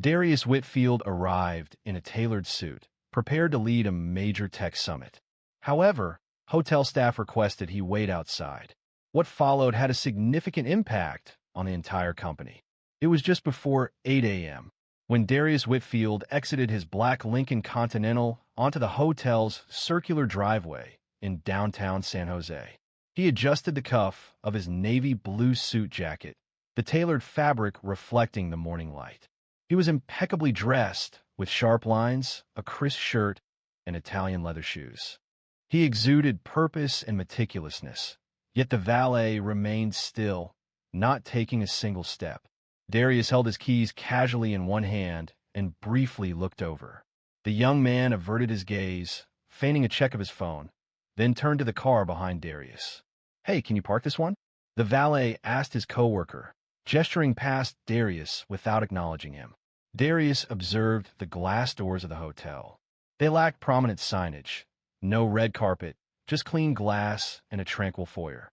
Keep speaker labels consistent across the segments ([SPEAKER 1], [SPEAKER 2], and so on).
[SPEAKER 1] Darius Whitfield arrived in a tailored suit, prepared to lead a major tech summit. However, hotel staff requested he wait outside. What followed had a significant impact on the entire company. It was just before 8 a.m. when Darius Whitfield exited his black Lincoln Continental onto the hotel's circular driveway in downtown San Jose. He adjusted the cuff of his navy blue suit jacket, the tailored fabric reflecting the morning light. He was impeccably dressed, with sharp lines, a crisp shirt, and Italian leather shoes. He exuded purpose and meticulousness, yet the valet remained still, not taking a single step. Darius held his keys casually in one hand and briefly looked over. The young man averted his gaze, feigning a check of his phone, then turned to the car behind Darius. "Hey, can you park this one?" The valet asked his coworker, gesturing past Darius without acknowledging him. Darius observed the glass doors of the hotel. They lacked prominent signage. No red carpet, just clean glass and a tranquil foyer.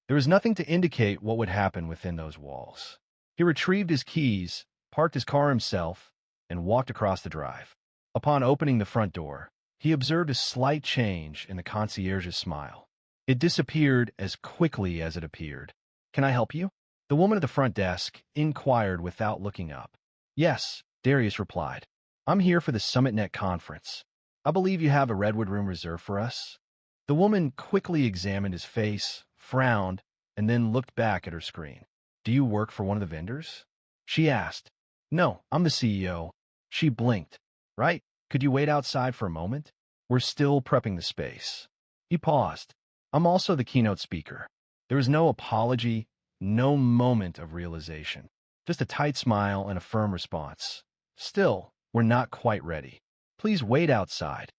[SPEAKER 1] There was nothing to indicate what would happen within those walls. He retrieved his keys, parked his car himself, and walked across the drive. Upon opening the front door, he observed a slight change in the concierge's smile. It disappeared as quickly as it appeared. "Can I help you?" The woman at the front desk inquired without looking up. "Yes," Darius replied. "I'm here for the SummitNet conference. I believe you have a Redwood room reserved for us." The woman quickly examined his face, frowned, and then looked back at her screen. "Do you work for one of the vendors?" she asked. "No, I'm the CEO." She blinked. "Right? Could you wait outside for a moment? We're still prepping the space." He paused. "I'm also the keynote speaker." There was no apology, no moment of realization. Just a tight smile and a firm response. "Still, we're not quite ready. Please wait outside."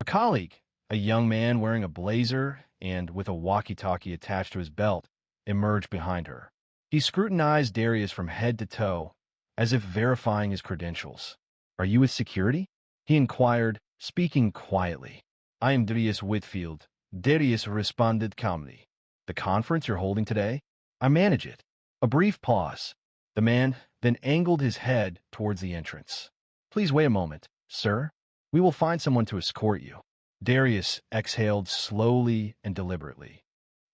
[SPEAKER 1] A colleague, a young man wearing a blazer and with a walkie-talkie attached to his belt, emerged behind her. He scrutinized Darius from head to toe, as if verifying his credentials. "Are you with security?" he inquired, speaking quietly. "I am Darius Whitfield." Darius responded calmly. "The conference you're holding today? I manage it." A brief pause. The man then angled his head towards the entrance. "Please wait a moment, sir. We will find someone to escort you." Darius exhaled slowly and deliberately.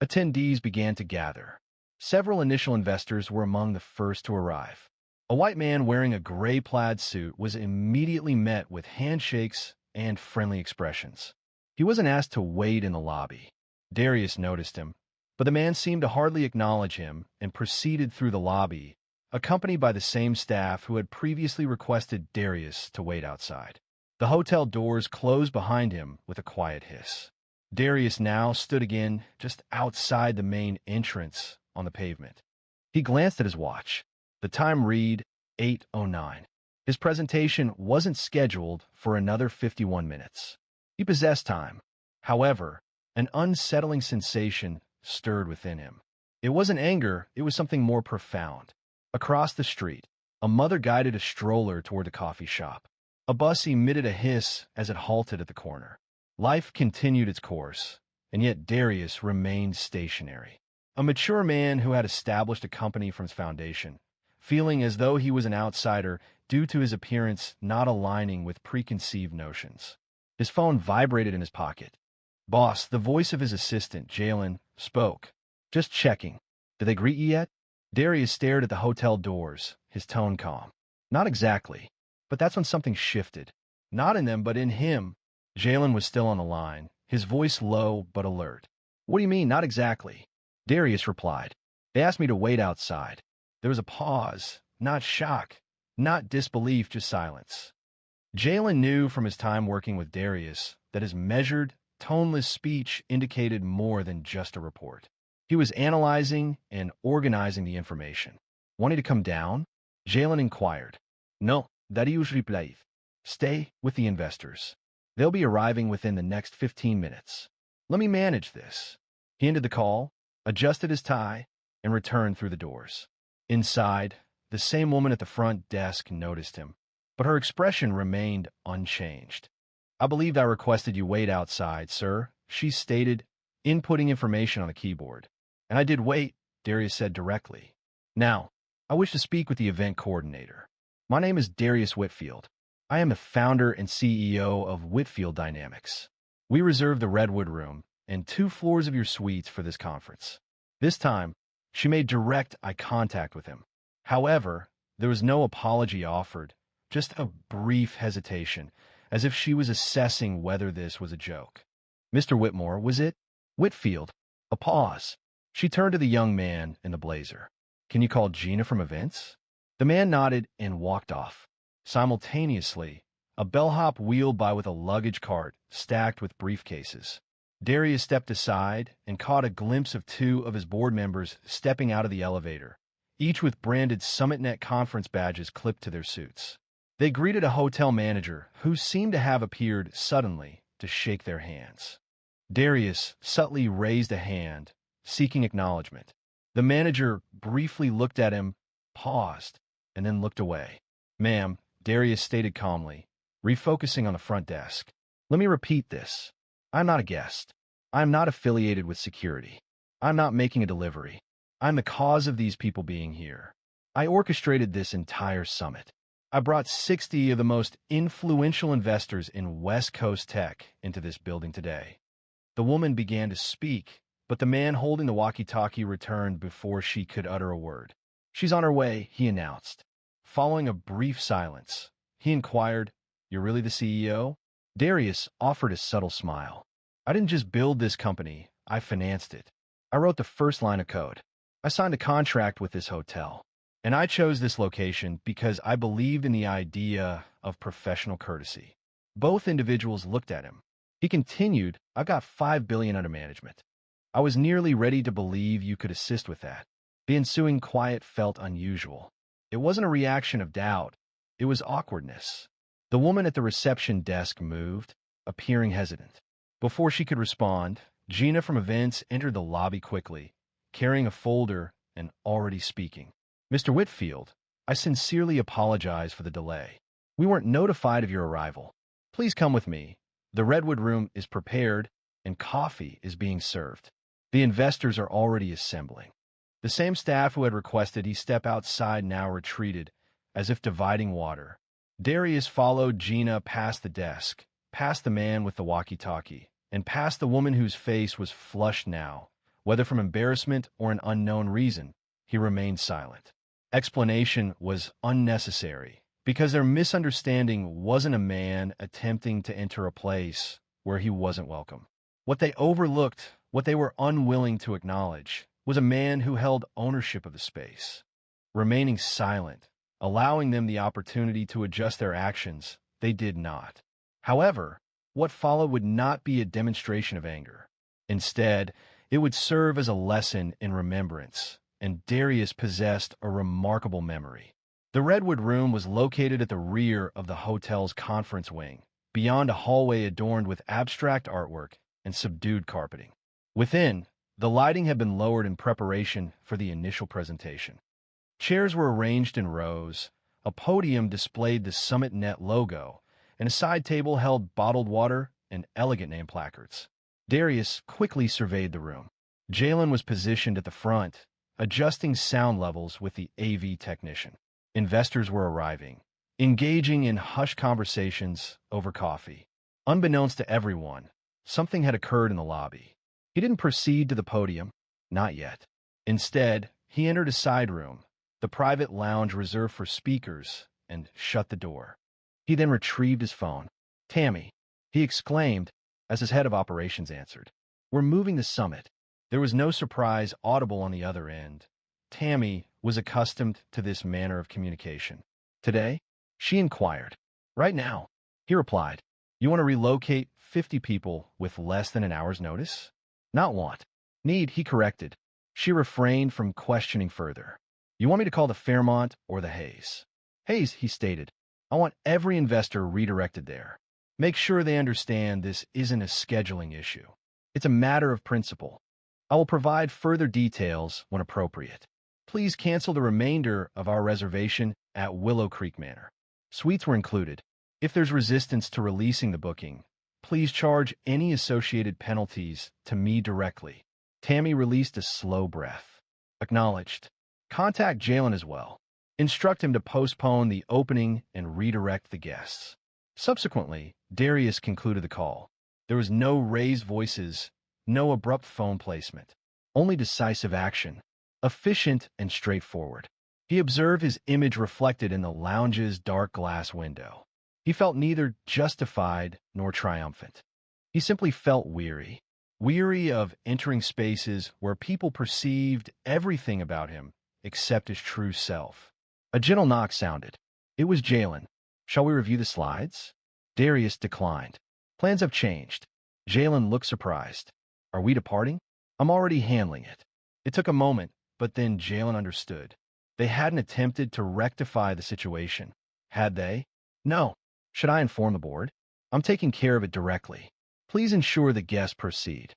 [SPEAKER 1] Attendees began to gather. Several initial investors were among the first to arrive. A white man wearing a gray plaid suit was immediately met with handshakes and friendly expressions. He wasn't asked to wait in the lobby. Darius noticed him, but the man seemed to hardly acknowledge him and proceeded through the lobby, accompanied by the same staff who had previously requested Darius to wait outside. The hotel doors closed behind him with a quiet hiss. Darius now stood again just outside the main entrance on the pavement. He glanced at his watch. The time read 8:09. His presentation wasn't scheduled for another 51 minutes. He possessed time. However, an unsettling sensation stirred within him. It wasn't anger, it was something more profound. Across the street, a mother guided a stroller toward the coffee shop. A bus emitted a hiss as it halted at the corner. Life continued its course, and yet Darius remained stationary. A mature man who had established a company from its foundation, feeling as though he was an outsider due to his appearance not aligning with preconceived notions. His phone vibrated in his pocket. "Boss," the voice of his assistant, Jalen, spoke. "Just checking. Did they greet you yet?" Darius stared at the hotel doors, his tone calm. "Not exactly." But that's when something shifted. Not in them, but in him. Jalen was still on the line, his voice low but alert. "What do you mean, not exactly?" Darius replied. "They asked me to wait outside." There was a pause, not shock, not disbelief, just silence. Jalen knew from his time working with Darius that his measured, toneless speech indicated more than just a report. He was analyzing and organizing the information. "Wanting to come down?" Jalen inquired. "No, Darius replied. Stay with the investors. They'll be arriving within the next 15 minutes. Let me manage this." He ended the call, adjusted his tie, and returned through the doors. Inside, the same woman at the front desk noticed him, but her expression remained unchanged. "I believe I requested you wait outside, sir," she stated, inputting information on the keyboard. "And I did wait," Darius said directly. "Now, I wish to speak with the event coordinator." My name is Darius Whitfield. I am the founder and CEO of Whitfield Dynamics. We reserve the Redwood Room and 2 floors of your suites for this conference. This time, she made direct eye contact with him. However, there was no apology offered, just a brief hesitation, as if she was assessing whether this was a joke. Mr. Whitmore, was it? Whitfield. A pause. She turned to the young man in the blazer. Can you call Gina from events? The man nodded and walked off. Simultaneously, a bellhop wheeled by with a luggage cart stacked with briefcases. Darius stepped aside and caught a glimpse of 2 of his board members stepping out of the elevator, each with branded SummitNet conference badges clipped to their suits. They greeted a hotel manager who seemed to have appeared suddenly to shake their hands. Darius subtly raised a hand, seeking acknowledgement. The manager briefly looked at him, paused, and then looked away. Ma'am, Darius stated calmly, refocusing on the front desk. Let me repeat this. I'm not a guest. I'm not affiliated with security. I'm not making a delivery. I'm the cause of these people being here. I orchestrated this entire summit. I brought 60 of the most influential investors in West Coast tech into this building today. The woman began to speak, but the man holding the walkie-talkie returned before she could utter a word. She's on her way, he announced. Following a brief silence, he inquired, You're really the CEO? Darius offered a subtle smile. I didn't just build this company, I financed it. I wrote the first line of code. I signed a contract with this hotel. And I chose this location because I believed in the idea of professional courtesy. Both individuals looked at him. He continued, I've got $5 billion under management. I was nearly ready to believe you could assist with that. The ensuing quiet felt unusual. It wasn't a reaction of doubt. It was awkwardness. The woman at the reception desk moved, appearing hesitant. Before she could respond, Gina from events entered the lobby quickly, carrying a folder and already speaking. Mr. Whitfield, I sincerely apologize for the delay. We weren't notified of your arrival. Please come with me. The Redwood Room is prepared, and coffee is being served. The investors are already assembling. The same staff who had requested he step outside now retreated, as if dividing water. Darius followed Gina past the desk, past the man with the walkie-talkie, and past the woman whose face was flushed now. Whether from embarrassment or an unknown reason, he remained silent. Explanation was unnecessary, because their misunderstanding wasn't a man attempting to enter a place where he wasn't welcome. What they overlooked, what they were unwilling to acknowledge, was a man who held ownership of the space. Remaining silent, allowing them the opportunity to adjust their actions, they did not. However, what followed would not be a demonstration of anger. Instead, it would serve as a lesson in remembrance, and Darius possessed a remarkable memory. The Redwood Room was located at the rear of the hotel's conference wing, beyond a hallway adorned with abstract artwork and subdued carpeting. Within, the lighting had been lowered in preparation for the initial presentation. Chairs were arranged in rows, a podium displayed the SummitNet logo, and a side table held bottled water and elegant name placards. Darius quickly surveyed the room. Jalen was positioned at the front, adjusting sound levels with the AV technician. Investors were arriving, engaging in hushed conversations over coffee. Unbeknownst to everyone, something had occurred in the lobby. He didn't proceed to the podium, not yet. Instead, he entered a side room, the private lounge reserved for speakers, and shut the door. He then retrieved his phone. Tammy, he exclaimed as his head of operations answered. We're moving the summit. There was no surprise audible on the other end. Tammy was accustomed to this manner of communication. Today? She inquired. Right now, he replied. You want to relocate 50 people with less than an hour's notice? Not want. Need, he corrected. She refrained from questioning further. You want me to call the Fairmont or the Hayes? Hayes, he stated. I want every investor redirected there. Make sure they understand this isn't a scheduling issue. It's a matter of principle. I will provide further details when appropriate. Please cancel the remainder of our reservation at Willow Creek Manor. Suites were included. If there's resistance to releasing the booking, please charge any associated penalties to me directly. Tammy released a slow breath. Acknowledged. Contact Jalen as well. instruct him to postpone the opening and redirect the guests. Subsequently, Darius concluded the call. There was no raised voices, no abrupt phone placement, only decisive action, efficient and straightforward. He observed his image reflected in the lounge's dark glass window. He felt neither justified nor triumphant. He simply felt weary. Weary of entering spaces where people perceived everything about him except his true self. A gentle knock sounded. It was Jalen. Shall we review the slides? Darius declined. Plans have changed. Jalen looked surprised. Are we departing? I'm already handling it. It took a moment, but then Jalen understood. They hadn't attempted to rectify the situation, had they? No. Should I inform the board? I'm taking care of it directly. Please ensure the guests proceed.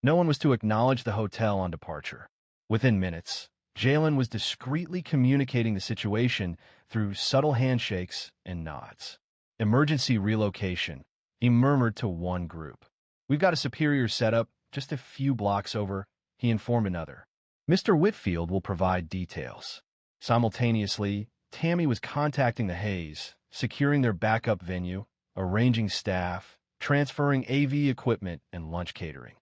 [SPEAKER 1] No one was to acknowledge the hotel on departure. Within minutes, Jalen was discreetly communicating the situation through subtle handshakes and nods. Emergency relocation, he murmured to one group. We've got a superior setup just a few blocks over, he informed another. Mr. Whitfield will provide details. Simultaneously, Tammy was contacting the Hayes, securing their backup venue, arranging staff, transferring AV equipment, and lunch catering.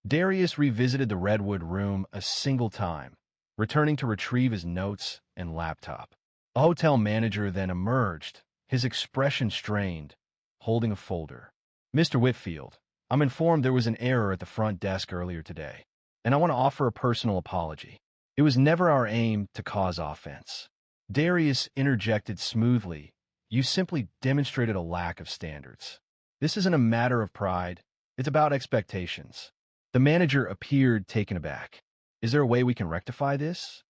[SPEAKER 1] Darius revisited the Redwood room a single time, returning to retrieve his notes and laptop. A hotel manager then emerged, his expression strained, holding a folder. Mr. Whitfield, I'm informed there was an error at the front desk earlier today, and I want to offer a personal apology. It was never our aim to cause offense. Darius interjected smoothly. You simply demonstrated a lack of standards. This isn't a matter of pride. It's about expectations. The manager appeared taken aback. Is there a way we can rectify this?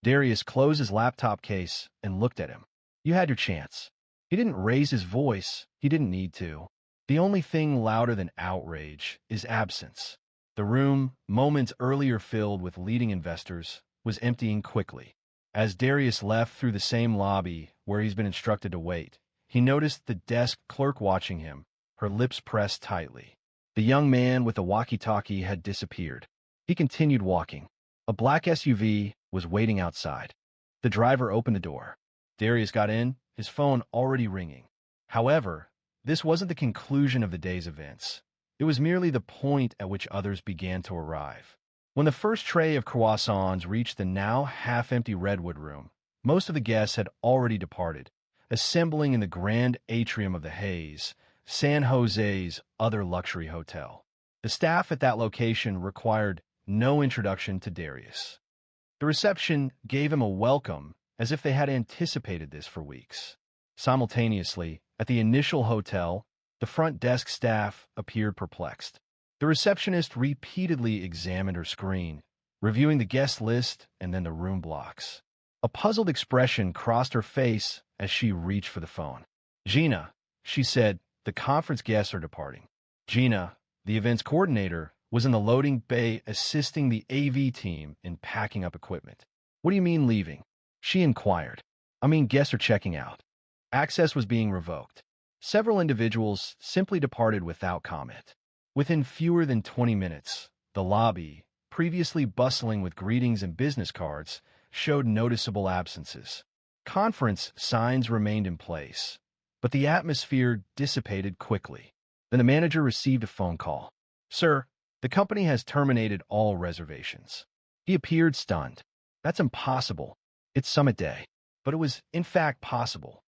[SPEAKER 1] Darius closed his laptop case and looked at him. You had your chance. He didn't raise his voice. He didn't need to. The only thing louder than outrage is absence. The room, moments earlier filled with leading investors, was emptying quickly. As Darius left through the same lobby where he's been instructed to wait, he noticed the desk clerk watching him, her lips pressed tightly. The young man with the walkie-talkie had disappeared. He continued walking. A black SUV was waiting outside. The driver opened the door. Darius got in, his phone already ringing. However, this wasn't the conclusion of the day's events. It was merely the point at which others began to arrive. When the first tray of croissants reached the now half-empty Redwood room, most of the guests had already departed, assembling in the grand atrium of the Hayes, San Jose's other luxury hotel. The staff at that location required no introduction to Darius. The reception gave him a welcome as if they had anticipated this for weeks. Simultaneously, at the initial hotel, the front desk staff appeared perplexed. The receptionist repeatedly examined her screen, reviewing the guest list and then the room blocks. A puzzled expression crossed her face as she reached for the phone. Gina, she said, the conference guests are departing. Gina, the events coordinator, was in the loading bay assisting the AV team in packing up equipment. What do you mean leaving? She inquired. I mean guests are checking out. Access was being revoked. Several individuals simply departed without comment. Within fewer than 20 minutes, the lobby, previously bustling with greetings and business cards, showed noticeable absences. Conference signs remained in place, but the atmosphere dissipated quickly. Then the manager received a phone call. Sir, the company has terminated all reservations. He appeared stunned. That's impossible. It's summit day. But it was, in fact, possible.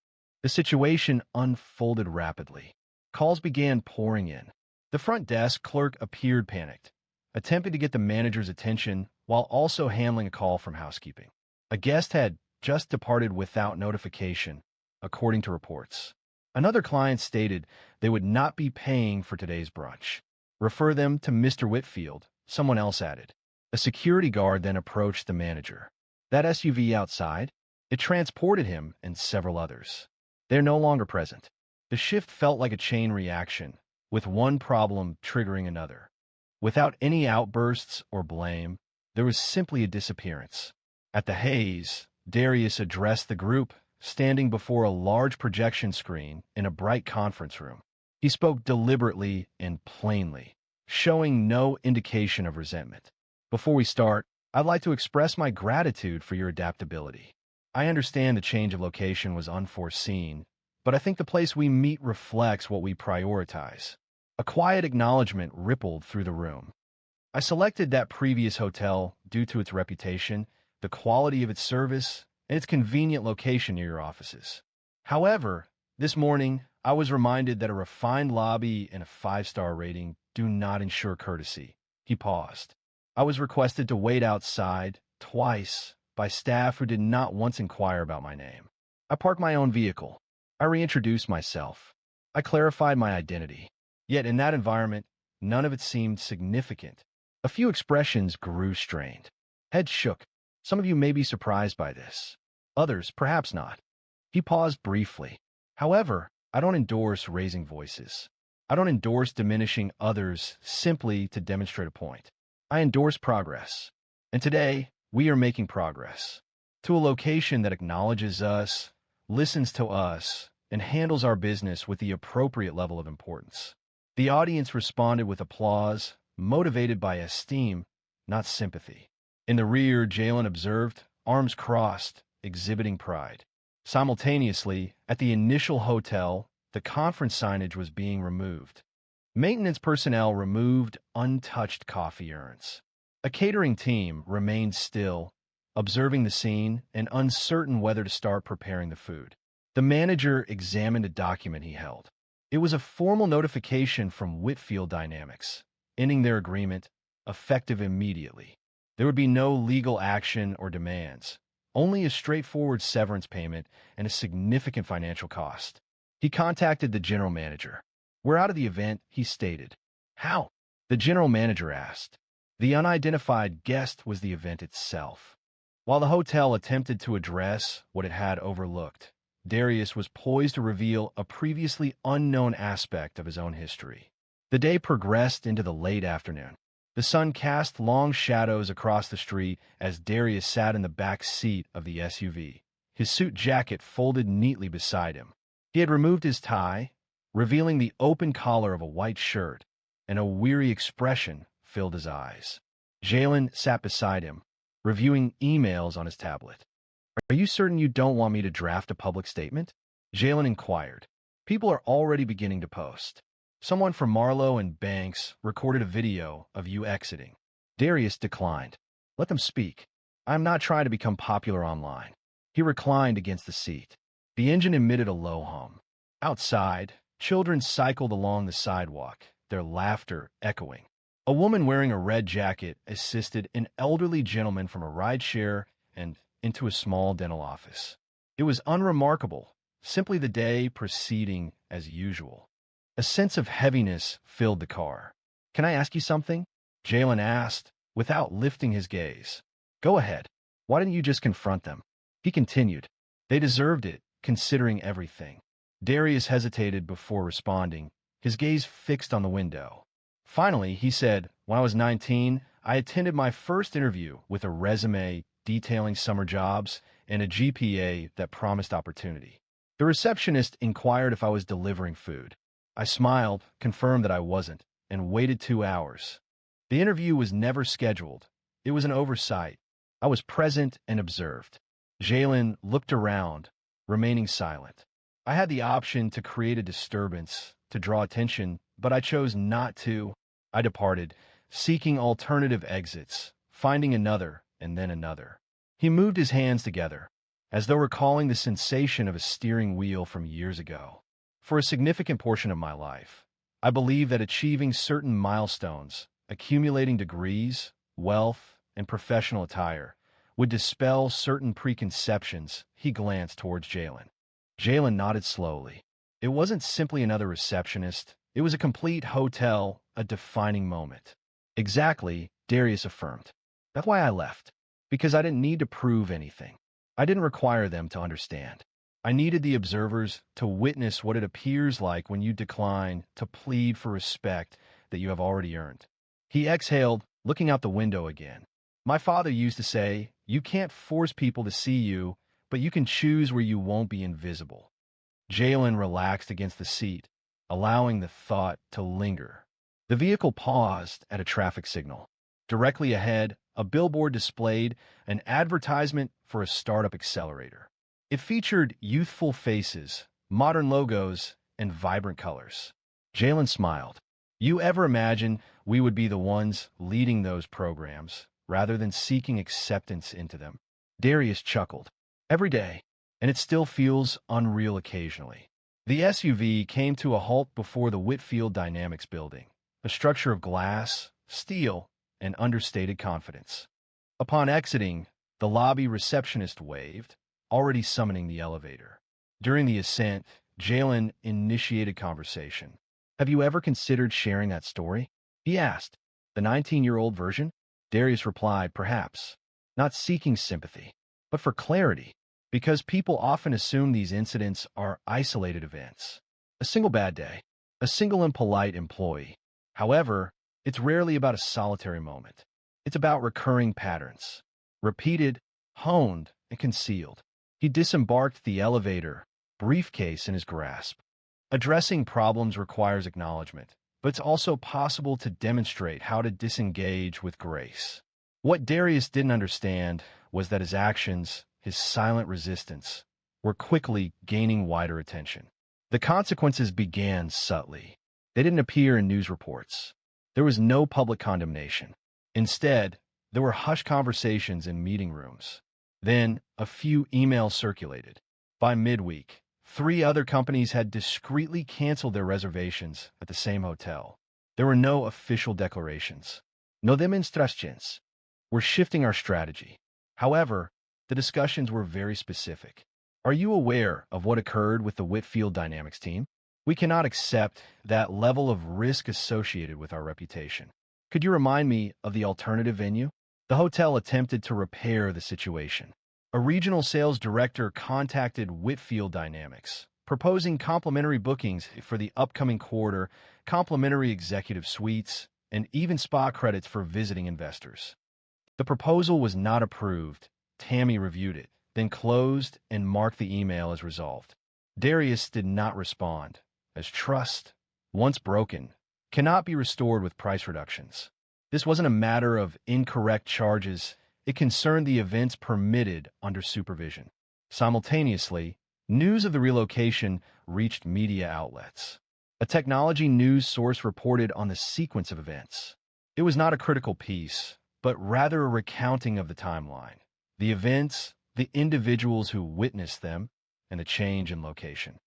[SPEAKER 1] The situation unfolded rapidly. Calls began pouring in. The front desk clerk appeared panicked, attempting to get the manager's attention while also handling a call from housekeeping. A guest had just departed without notification, according to reports. Another client stated they would not be paying for today's brunch. Refer them to Mr. Whitfield, someone else added. A security guard then approached the manager. That SUV outside, it transported him and several others. They're no longer present. The shift felt like a chain reaction, with one problem triggering another. Without any outbursts or blame, there was simply a disappearance. At the Hayes, Darius addressed the group, standing before a large projection screen in a bright conference room. He spoke deliberately and plainly, showing no indication of resentment. Before we start, I'd like to express my gratitude for your adaptability. I understand the change of location was unforeseen, but I think the place we meet reflects what we prioritize. A quiet acknowledgement rippled through the room. I selected that previous hotel due to its reputation, the quality of its service, and its convenient location near your offices. However, this morning, I was reminded that a refined lobby and a five-star rating do not ensure courtesy. He paused. I was requested to wait outside, twice, by staff who did not once inquire about my name. I parked my own vehicle. I reintroduced myself. I clarified my identity. Yet in that environment, none of it seemed significant. A few expressions grew strained. Heads shook. Some of you may be surprised by this. Others, perhaps not. He paused briefly. However, I don't endorse raising voices. I don't endorse diminishing others simply to demonstrate a point. I endorse progress. And today, we are making progress. To a location that acknowledges us, listens to us, and handles our business with the appropriate level of importance. The audience responded with applause, motivated by esteem, not sympathy. In the rear, Jalen observed, arms crossed, exhibiting pride. Simultaneously, at the initial hotel, the conference signage was being removed. Maintenance personnel removed untouched coffee urns. A catering team remained still, observing the scene and uncertain whether to start preparing the food. The manager examined a document he held. It was a formal notification from Whitfield Dynamics, ending their agreement, effective immediately. There would be no legal action or demands, only a straightforward severance payment and a significant financial cost. He contacted the general manager. "We're out of the event," he stated. "How?" the general manager asked. The unidentified guest was the event itself. While the hotel attempted to address what it had overlooked, Darius was poised to reveal a previously unknown aspect of his own history. The day progressed into the late afternoon. The sun cast long shadows across the street as Darius sat in the back seat of the SUV, his suit jacket folded neatly beside him. He had removed his tie, revealing the open collar of a white shirt, and a weary expression filled his eyes. Jalen sat beside him, reviewing emails on his tablet. "Are you certain you don't want me to draft a public statement?" Jalen inquired. "People are already beginning to post. Someone from Marlowe and Banks recorded a video of you exiting." Darius declined. "Let them speak. I'm not trying to become popular online." He reclined against the seat. The engine emitted a low hum. Outside, children cycled along the sidewalk, their laughter echoing. A woman wearing a red jacket assisted an elderly gentleman from a rideshare and into a small dental office. It was unremarkable, simply the day proceeding as usual. A sense of heaviness filled the car. "Can I ask you something?" Jalen asked, without lifting his gaze. "Go ahead. Why didn't you just confront them?" He continued. "They deserved it, considering everything." Darius hesitated before responding, his gaze fixed on the window. Finally, he said, "When I was 19, I attended my first interview with a resume detailing summer jobs and a GPA that promised opportunity. The receptionist inquired if I was delivering food. I smiled, confirmed that I wasn't, and waited 2 hours. The interview was never scheduled. It was an oversight. I was present and observed." Jalen looked around, remaining silent. "I had the option to create a disturbance, to draw attention, but I chose not to. I departed, seeking alternative exits, finding another, and then another." He moved his hands together, as though recalling the sensation of a steering wheel from years ago. "For a significant portion of my life, I believe that achieving certain milestones, accumulating degrees, wealth, and professional attire, would dispel certain preconceptions." He glanced towards Jalen. Jalen nodded slowly. It wasn't simply another receptionist. It was a complete hotel, a defining moment. "Exactly," Darius affirmed. "That's why I left. Because I didn't need to prove anything. I didn't require them to understand. I needed the observers to witness what it appears like when you decline to plead for respect that you have already earned." He exhaled, looking out the window again. "My father used to say, you can't force people to see you, but you can choose where you won't be invisible." Jalen relaxed against the seat, allowing the thought to linger. The vehicle paused at a traffic signal. Directly ahead, a billboard displayed an advertisement for a startup accelerator. It featured youthful faces, modern logos, and vibrant colors. Jalen smiled. You ever imagine we would be the ones leading those programs rather than seeking acceptance into them? Darius chuckled. Every day, and it still feels unreal occasionally. The SUV came to a halt before the Whitfield Dynamics building, a structure of glass, steel, and understated confidence. Upon exiting, the lobby receptionist waved, already summoning the elevator. During the ascent, Jalen initiated conversation. Have you ever considered sharing that story? He asked. The 19-year-old version? Darius replied, perhaps. Not seeking sympathy, but for clarity, because people often assume these incidents are isolated events. A single bad day, a single impolite employee. However, it's rarely about a solitary moment. It's about recurring patterns, repeated, honed, and concealed. He disembarked the elevator, briefcase in his grasp. Addressing problems requires acknowledgement, but it's also possible to demonstrate how to disengage with grace. What Darius didn't understand was that his actions, his silent resistance, were quickly gaining wider attention. The consequences began subtly. They didn't appear in news reports. There was no public condemnation. Instead, there were hushed conversations in meeting rooms. Then, a few emails circulated. By midweek, 3 other companies had discreetly canceled their reservations at the same hotel. There were no official declarations. No demonstrations. We're shifting our strategy. However, the discussions were very specific. Are you aware of what occurred with the Whitfield Dynamics team? We cannot accept that level of risk associated with our reputation. Could you remind me of the alternative venue? The hotel attempted to repair the situation. A regional sales director contacted Whitfield Dynamics, proposing complimentary bookings for the upcoming quarter, complimentary executive suites, and even spa credits for visiting investors. The proposal was not approved. Tammy reviewed it, then closed and marked the email as resolved. Darius did not respond, as trust, once broken, cannot be restored with price reductions. This wasn't a matter of incorrect charges. It concerned the events permitted under supervision. Simultaneously, news of the relocation reached media outlets. A technology news source reported on the sequence of events. It was not a critical piece, but rather a recounting of the timeline, the events, the individuals who witnessed them, and the change in location.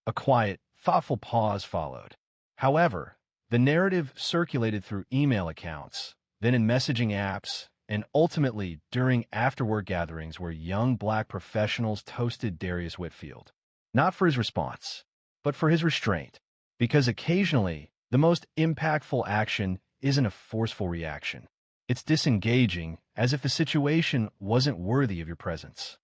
[SPEAKER 1] A quiet, thoughtful pause followed. However, the narrative circulated through email accounts, then in messaging apps, and ultimately during after-work gatherings where young Black professionals toasted Darius Whitfield. Not for his response, but for his restraint. Because occasionally, the most impactful action isn't a forceful reaction. It's disengaging, as if the situation wasn't worthy of your presence.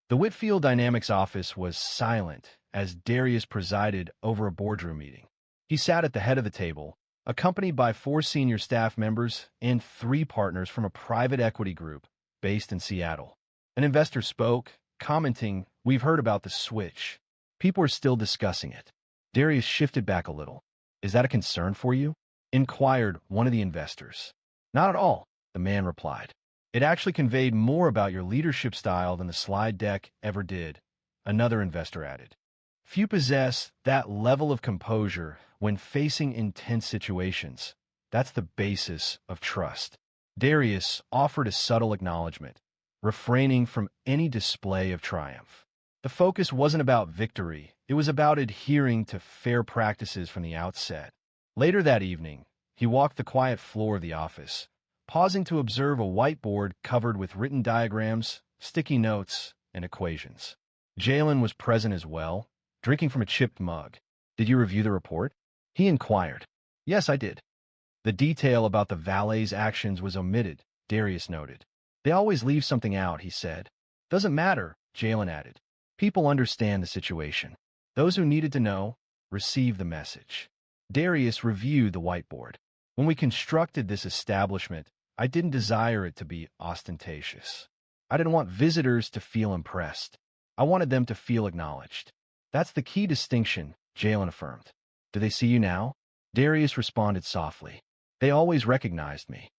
[SPEAKER 1] The Whitfield Dynamics office was silent as Darius presided over a boardroom meeting. He sat at the head of the table, accompanied by 4 senior staff members and 3 partners from a private equity group based in Seattle. An investor spoke, commenting, "We've heard about the switch. People are still discussing it." Darius shifted back a little. "Is that a concern for you?" inquired one of the investors. "Not at all," the man replied. "It actually conveyed more about your leadership style than the slide deck ever did," another investor added. Few possess that level of composure when facing intense situations. That's the basis of trust. Darius offered a subtle acknowledgement, refraining from any display of triumph. The focus wasn't about victory. It was about adhering to fair practices from the outset. Later that evening, he walked the quiet floor of the office, pausing to observe a whiteboard covered with written diagrams, sticky notes, and equations. Jalen was present as well, drinking from a chipped mug. "Did you review the report?" he inquired. "Yes, I did." The detail about the valet's actions was omitted, Darius noted. "They always leave something out," he said. "Doesn't matter," Jalen added. "People understand the situation. Those who needed to know received the message." Darius reviewed the whiteboard. "When we constructed this establishment, I didn't desire it to be ostentatious. I didn't want visitors to feel impressed. I wanted them to feel acknowledged. That's the key distinction," Jalen affirmed. "Do they see you now?" Darius responded softly. "They always recognized me."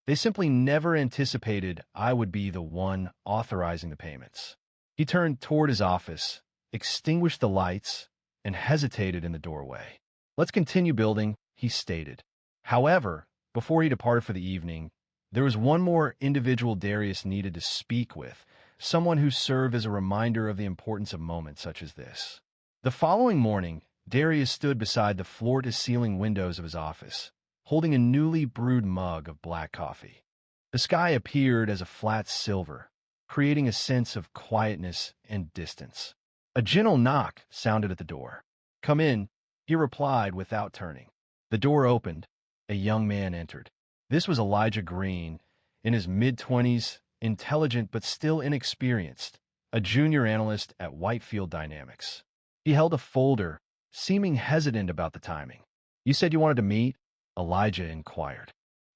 [SPEAKER 1] They simply never anticipated I would be the one authorizing the payments. He turned toward his office, extinguished the lights, and hesitated in the doorway. Let's continue building, he stated. However, before he departed for the evening, there was one more individual Darius needed to speak with, someone who served as a reminder of the importance of moments such as this. The following morning, Darius stood beside the floor-to-ceiling windows of his office, holding a newly brewed mug of black coffee. The sky appeared as a flat silver, creating a sense of quietness and distance. A gentle knock sounded at the door. "Come in," he replied without turning. The door opened. A young man entered. This was Elijah Green, in his mid-20s, intelligent but still inexperienced, a junior analyst at Whitefield Dynamics. He held a folder, seeming hesitant about the timing. "You said you wanted to meet?" Elijah inquired.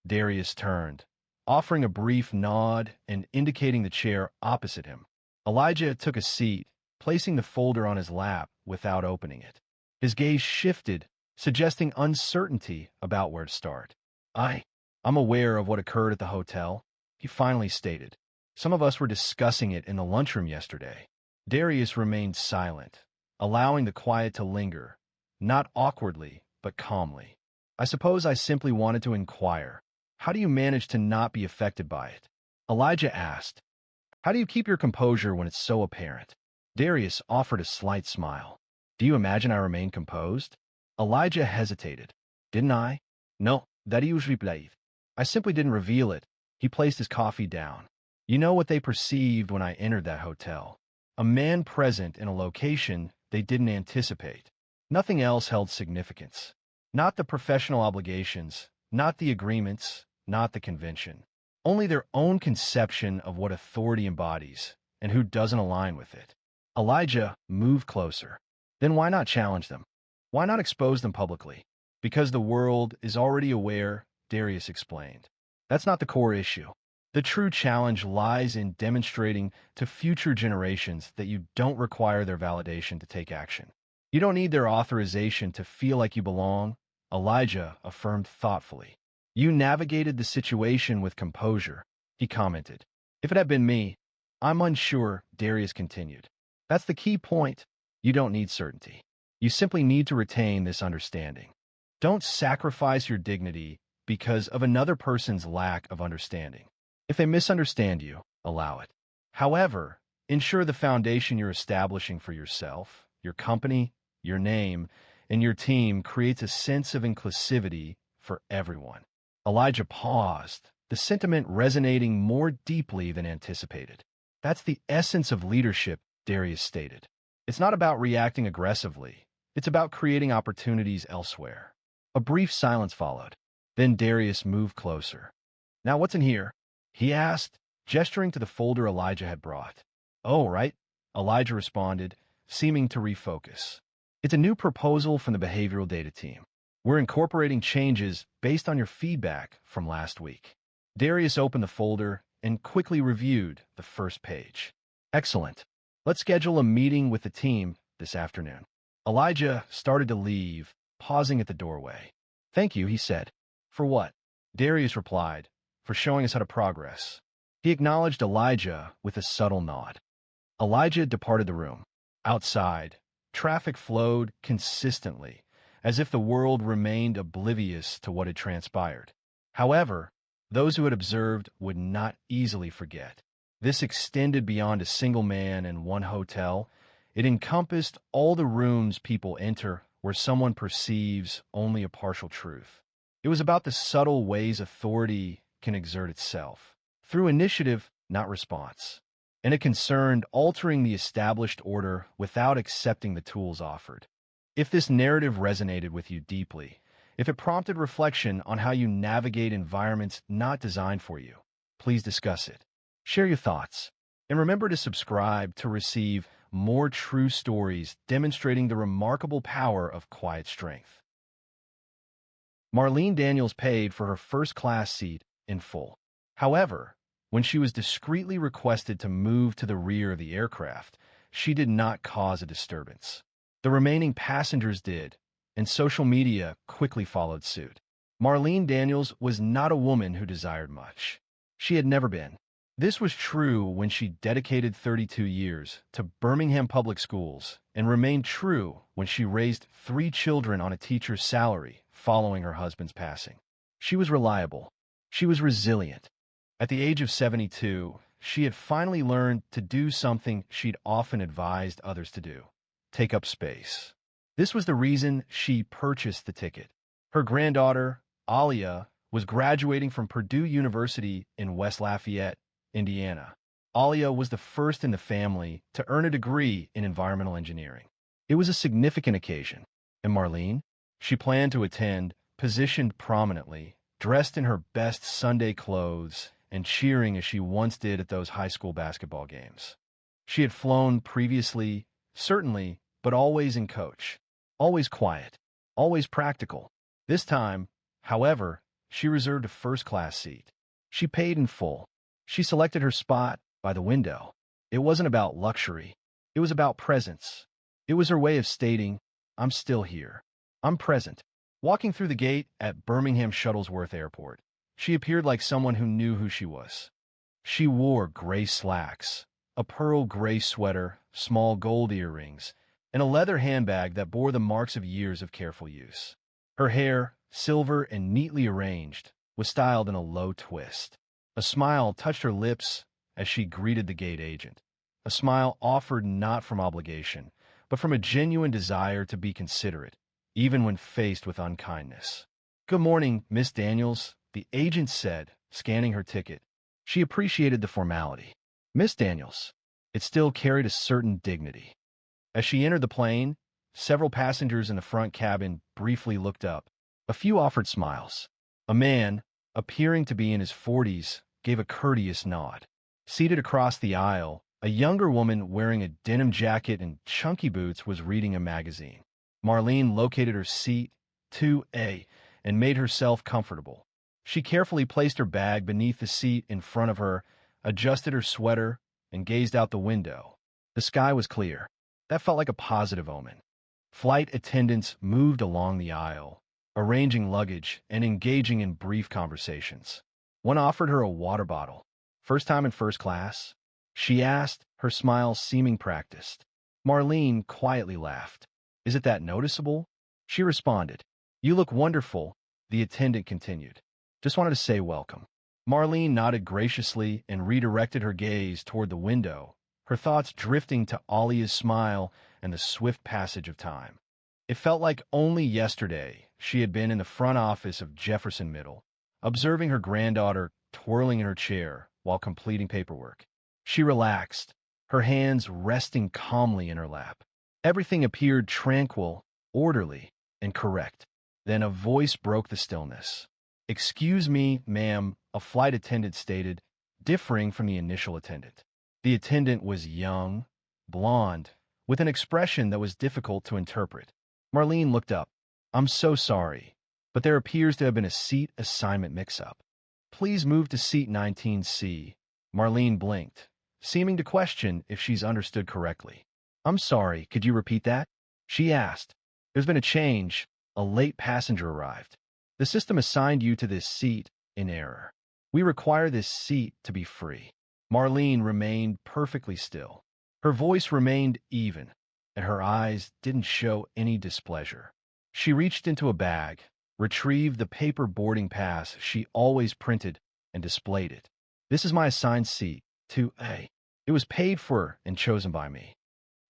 [SPEAKER 1] Darius turned, offering a brief nod and indicating the chair opposite him. Elijah took a seat, placing the folder on his lap without opening it. His gaze shifted, suggesting uncertainty about where to start. I'm aware of what occurred at the hotel," he finally stated. "Some of us were discussing it in the lunchroom yesterday." Darius remained silent, allowing the quiet to linger, not awkwardly, but calmly. "I suppose I simply wanted to inquire. How do you manage to not be affected by it?" Elijah asked. "How do you keep your composure when it's so apparent?" Darius offered a slight smile. "Do you imagine I remain composed?" Elijah hesitated. "Didn't I?" "No, that he was replayed. I simply didn't reveal it." He placed his coffee down. "You know what they perceived when I entered that hotel. A man present in a location they didn't anticipate. Nothing else held significance. Not the professional obligations, not the agreements, not the convention. Only their own conception of what authority embodies and who doesn't align with it." Elijah moved closer. "Then why not challenge them? Why not expose them publicly?" "Because the world is already aware," Darius explained. "That's not the core issue. The true challenge lies in demonstrating to future generations that you don't require their validation to take action. You don't need their authorization to feel like you belong," Elijah affirmed thoughtfully. "You navigated the situation with composure," he commented. "If it had been me, I'm unsure," Darius continued. "That's the key point. You don't need certainty. You simply need to retain this understanding. Don't sacrifice your dignity because of another person's lack of understanding. If they misunderstand you, allow it. However, ensure the foundation you're establishing for yourself, your company, your name, and your team creates a sense of inclusivity for everyone." Elijah paused, the sentiment resonating more deeply than anticipated. "That's the essence of leadership," Darius stated. "It's not about reacting aggressively. It's about creating opportunities elsewhere." A brief silence followed. Then Darius moved closer. "Now what's in here?" he asked, gesturing to the folder Elijah had brought. "Oh, right," Elijah responded, seeming to refocus. "It's a new proposal from the behavioral data team. We're incorporating changes based on your feedback from last week." Darius opened the folder and quickly reviewed the first page. "Excellent. Let's schedule a meeting with the team this afternoon." Elijah started to leave, pausing at the doorway. "Thank you," he said. "For what?" Darius replied, "For showing us how to progress." He acknowledged Elijah with a subtle nod. Elijah departed the room. Outside, traffic flowed consistently, as if the world remained oblivious to what had transpired. However, those who had observed would not easily forget. This extended beyond a single man and one hotel. It encompassed all the rooms people enter where someone perceives only a partial truth. It was about the subtle ways authority can exert itself, through initiative, not response. And it concerned altering the established order without accepting the tools offered. If this narrative resonated with you deeply, if it prompted reflection on how you navigate environments not designed for you, please discuss it. Share your thoughts. And remember to subscribe to receive more true stories demonstrating the remarkable power of quiet strength. Marlene Daniels paid for her first-class seat in full. However, when she was discreetly requested to move to the rear of the aircraft, she did not cause a disturbance. The remaining passengers did, and social media quickly followed suit. Marlene Daniels was not a woman who desired much. She had never been. This was true when she dedicated 32 years to Birmingham Public Schools and remained true when she raised 3 children on a teacher's salary following her husband's passing. She was reliable. She was resilient. At the age of 72, she had finally learned to do something she'd often advised others to do: take up space. This was the reason she purchased the ticket. Her granddaughter, Alia, was graduating from Purdue University in West Lafayette, Indiana. Alia was the first in the family to earn a degree in environmental engineering. It was a significant occasion, and Marlene, she planned to attend, positioned prominently, dressed in her best Sunday clothes, and cheering as she once did at those high school basketball games. She had flown previously, certainly, but always in coach. Always quiet. Always practical. This time, however, she reserved a first-class seat. She paid in full. She selected her spot by the window. It wasn't about luxury. It was about presence. It was her way of stating, "I'm still here. I'm present." Walking through the gate at Birmingham Shuttlesworth Airport, she appeared like someone who knew who she was. She wore gray slacks, a pearl gray sweater, small gold earrings, and a leather handbag that bore the marks of years of careful use. Her hair, silver and neatly arranged, was styled in a low twist. A smile touched her lips as she greeted the gate agent. A smile offered not from obligation, but from a genuine desire to be considerate, even when faced with unkindness. "Good morning, Miss Daniels," the agent said, scanning her ticket. She appreciated the formality. "Miss Daniels." It still carried a certain dignity. As she entered the plane, several passengers in the front cabin briefly looked up. A few offered smiles. A man, appearing to be in his 40s, gave a courteous nod. Seated across the aisle, a younger woman wearing a denim jacket and chunky boots was reading a magazine. Marlene located her seat, 2A, and made herself comfortable. She carefully placed her bag beneath the seat in front of her, adjusted her sweater, and gazed out the window. The sky was clear. That felt like a positive omen. Flight attendants moved along the aisle, arranging luggage and engaging in brief conversations. One offered her a water bottle. "First time in first class?" she asked, her smile seeming practiced. Marlene quietly laughed. "Is it that noticeable?" She responded. "You look wonderful," the attendant continued. "Just wanted to say welcome." Marlene nodded graciously and redirected her gaze toward the window, her thoughts drifting to Alia's smile and the swift passage of time. It felt like only yesterday she had been in the front office of Jefferson Middle, observing her granddaughter twirling in her chair while completing paperwork. She relaxed, her hands resting calmly in her lap. Everything appeared tranquil, orderly, and correct. Then a voice broke the stillness. "Excuse me, ma'am," a flight attendant stated, differing from the initial attendant. The attendant was young, blonde, with an expression that was difficult to interpret. Marlene looked up. "I'm so sorry, but there appears to have been a seat assignment mix-up. Please move to seat 19C. Marlene blinked, seeming to question if she's understood correctly. "I'm sorry, could you repeat that?" she asked. "There's been a change. A late passenger arrived. The system assigned you to this seat in error. We require this seat to be free." Marlene remained perfectly still. Her voice remained even, and her eyes didn't show any displeasure. She reached into a bag, retrieved the paper boarding pass she always printed, and displayed it. "This is my assigned seat, 2A. It was paid for and chosen by me."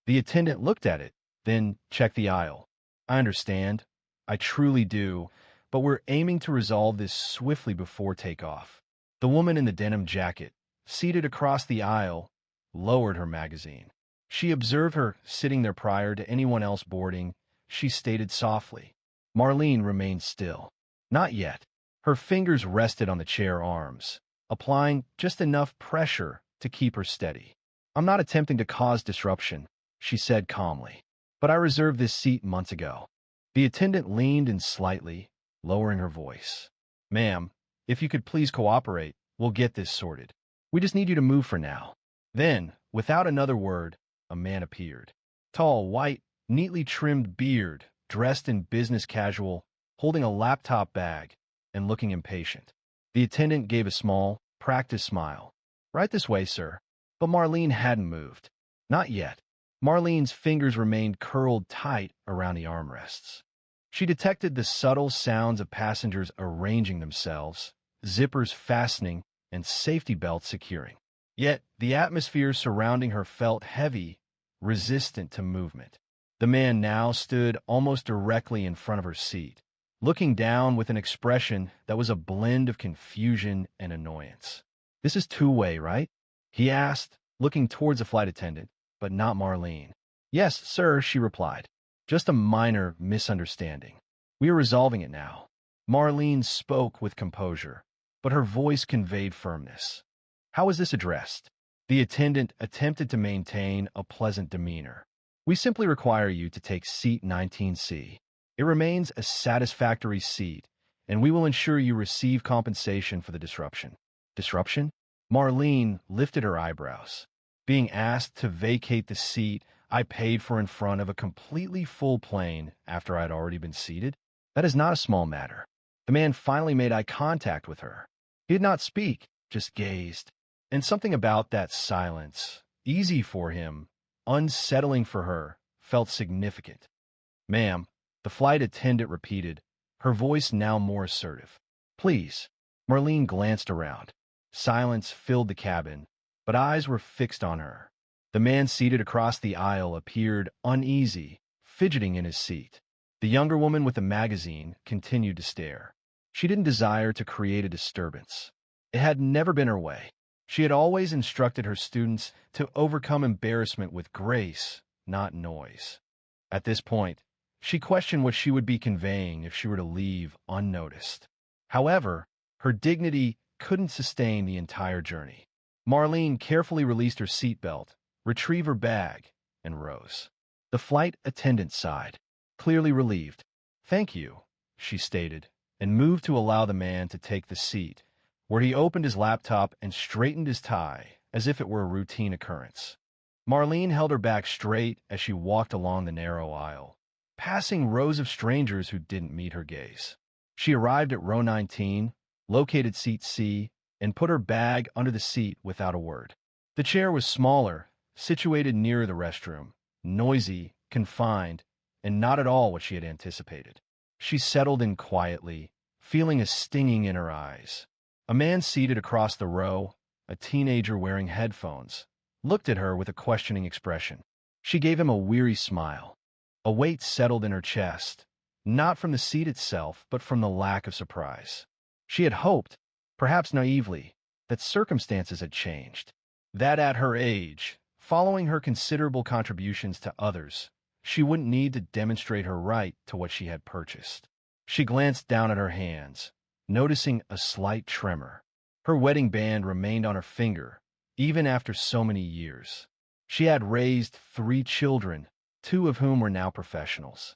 [SPEAKER 1] The attendant looked at it, then checked the aisle. "I understand. I truly do, but we're aiming to resolve this swiftly before takeoff." The woman in the denim jacket, seated across the aisle, lowered her magazine. She observed her sitting there prior to anyone else boarding. She stated softly. Marlene remained still. Not yet. Her fingers rested on the chair arms, applying just enough pressure to keep her steady. "I'm not attempting to cause disruption," she said calmly, "but I reserved this seat months ago." The attendant leaned in slightly, lowering her voice. "Ma'am, if you could please cooperate, we'll get this sorted. We just need you to move for now." Then, without another word, a man appeared. Tall, white, neatly trimmed beard, dressed in business casual, holding a laptop bag. and looking impatient. The attendant gave a small, practiced smile. Right this way, sir. But Marlene hadn't moved. Not yet. Marlene's fingers remained curled tight around the armrests. She detected the subtle sounds of passengers arranging themselves, zippers fastening, and safety belts securing. Yet the atmosphere surrounding her felt heavy, resistant to movement. The man now stood almost directly in front of her seat, looking down with an expression that was a blend of confusion and annoyance. "This is two-way, right?" he asked, looking towards the flight attendant, but not Marlene. "Yes, sir," she replied. "Just a minor misunderstanding. We are resolving it now." Marlene spoke with composure, but her voice conveyed firmness. "How is this addressed?" The attendant attempted to maintain a pleasant demeanor. "We simply require you to take seat 19C. It remains a satisfactory seat, and we will ensure you receive compensation for the disruption." Disruption? Marlene lifted her eyebrows. Being asked to vacate the seat I paid for in front of a completely full plane after I had already been seated? That is not a small matter. The man finally made eye contact with her. He did not speak, just gazed. And something about that silence, easy for him, unsettling for her, felt significant. "Ma'am," the flight attendant repeated, her voice now more assertive. "Please." Marlene glanced around. Silence filled the cabin, but eyes were fixed on her. The man seated across the aisle appeared uneasy, fidgeting in his seat. The younger woman with the magazine continued to stare. She didn't desire to create a disturbance. It had never been her way. She had always instructed her students to overcome embarrassment with grace, not noise. At this point, she questioned what she would be conveying if she were to leave unnoticed. However, her dignity couldn't sustain the entire journey. Marlene carefully released her seatbelt, retrieved her bag, and rose. The flight attendant sighed, clearly relieved. "Thank you," she stated, and moved to allow the man to take the seat, where he opened his laptop and straightened his tie as if it were a routine occurrence. Marlene held her back straight as she walked along the narrow aisle, passing rows of strangers who didn't meet her gaze. She arrived at row 19, located seat C, and put her bag under the seat without a word. The chair was smaller, situated nearer the restroom, noisy, confined, and not at all what she had anticipated. She settled in quietly, feeling a stinging in her eyes. A man seated across the row, a teenager wearing headphones, looked at her with a questioning expression. She gave him a weary smile. A weight settled in her chest, not from the seat itself, but from the lack of surprise. She had hoped, perhaps naively, that circumstances had changed. That at her age, following her considerable contributions to others, she wouldn't need to demonstrate her right to what she had purchased. She glanced down at her hands, noticing a slight tremor. Her wedding band remained on her finger, even after so many years. She had raised 3 children, 2 of whom were now professionals.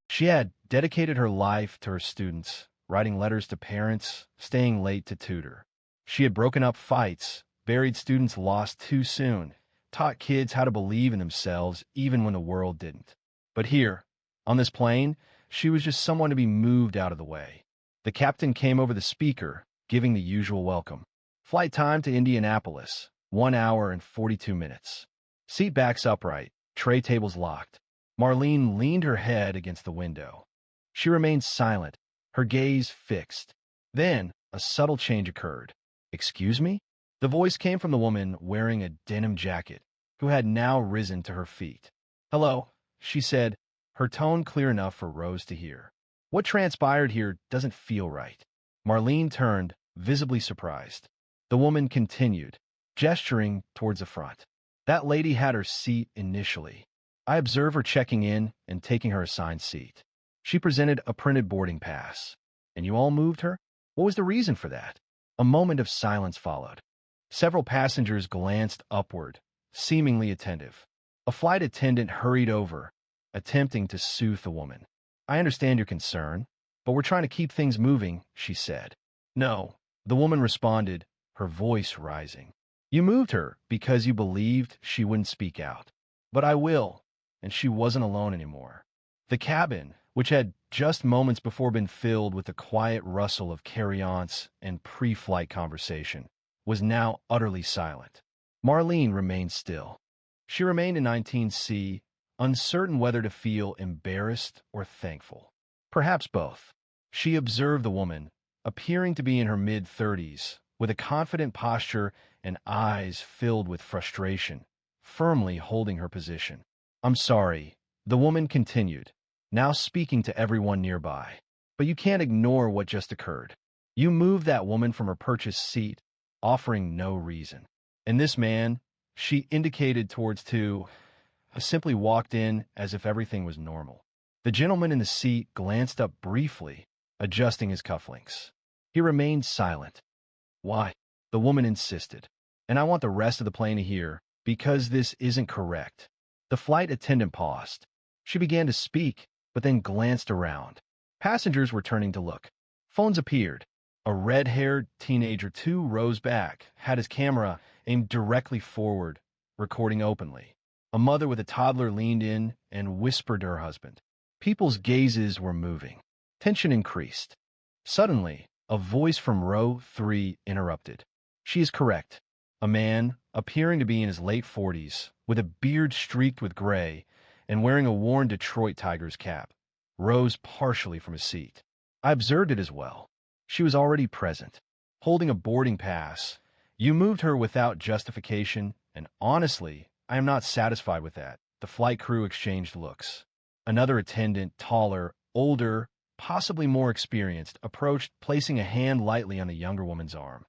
[SPEAKER 1] She had dedicated her life to her students, writing letters to parents, staying late to tutor. She had broken up fights, buried students lost too soon, taught kids how to believe in themselves even when the world didn't. But here, on this plane, she was just someone to be moved out of the way. The captain came over the speaker, giving the usual welcome. "Flight time to Indianapolis, 1 hour and 42 minutes. Seat backs upright, tray tables locked." Marlene leaned her head against the window. She remained silent, her gaze fixed. Then, a subtle change occurred. "Excuse me?" The voice came from the woman wearing a denim jacket, who had now risen to her feet. "Hello," she said, her tone clear enough for Rose to hear. "What transpired here doesn't feel right." Marlene turned, visibly surprised. The woman continued, gesturing towards the front. "That lady had her seat initially. I observed her checking in and taking her assigned seat. She presented a printed boarding pass. And you all moved her? What was the reason for that?" A moment of silence followed. Several passengers glanced upward, seemingly attentive. A flight attendant hurried over, attempting to soothe the woman. "I understand your concern, but we're trying to keep things moving," she said. "No," the woman responded, her voice rising. "You moved her because you believed she wouldn't speak out. But I will," and she wasn't alone anymore. The cabin, which had just moments before been filled with the quiet rustle of carry-ons and pre-flight conversation, was now utterly silent. Marlene remained still. She remained in 19C, uncertain whether to feel embarrassed or thankful. Perhaps both. She observed the woman, appearing to be in her mid-30s, with a confident posture and eyes filled with frustration, firmly holding her position. "I'm sorry," the woman continued, now speaking to everyone nearby. "But you can't ignore what just occurred. You moved that woman from her purchased seat, offering no reason. And this man," she indicated towards two, simply walked in as if everything was normal. The gentleman in the seat glanced up briefly, adjusting his cufflinks. He remained silent. "Why?" the woman insisted. "And I want the rest of the plane to hear, because this isn't correct." The flight attendant paused. She began to speak, but then glanced around. Passengers were turning to look. Phones appeared. A red-haired teenager 2 rows back had his camera aimed directly forward, recording openly. A mother with a toddler leaned in and whispered to her husband. People's gazes were moving. Tension increased. Suddenly, a voice from row 3 interrupted. "She is correct." A man, appearing to be in his late 40s, with a beard streaked with gray and wearing a worn Detroit Tigers cap, rose partially from his seat. I observed it as well. She was already present, holding a boarding pass. "You moved her without justification, and honestly, I am not satisfied with that." The flight crew exchanged looks. Another attendant, taller, older, possibly more experienced, approached, placing a hand lightly on the younger woman's arm.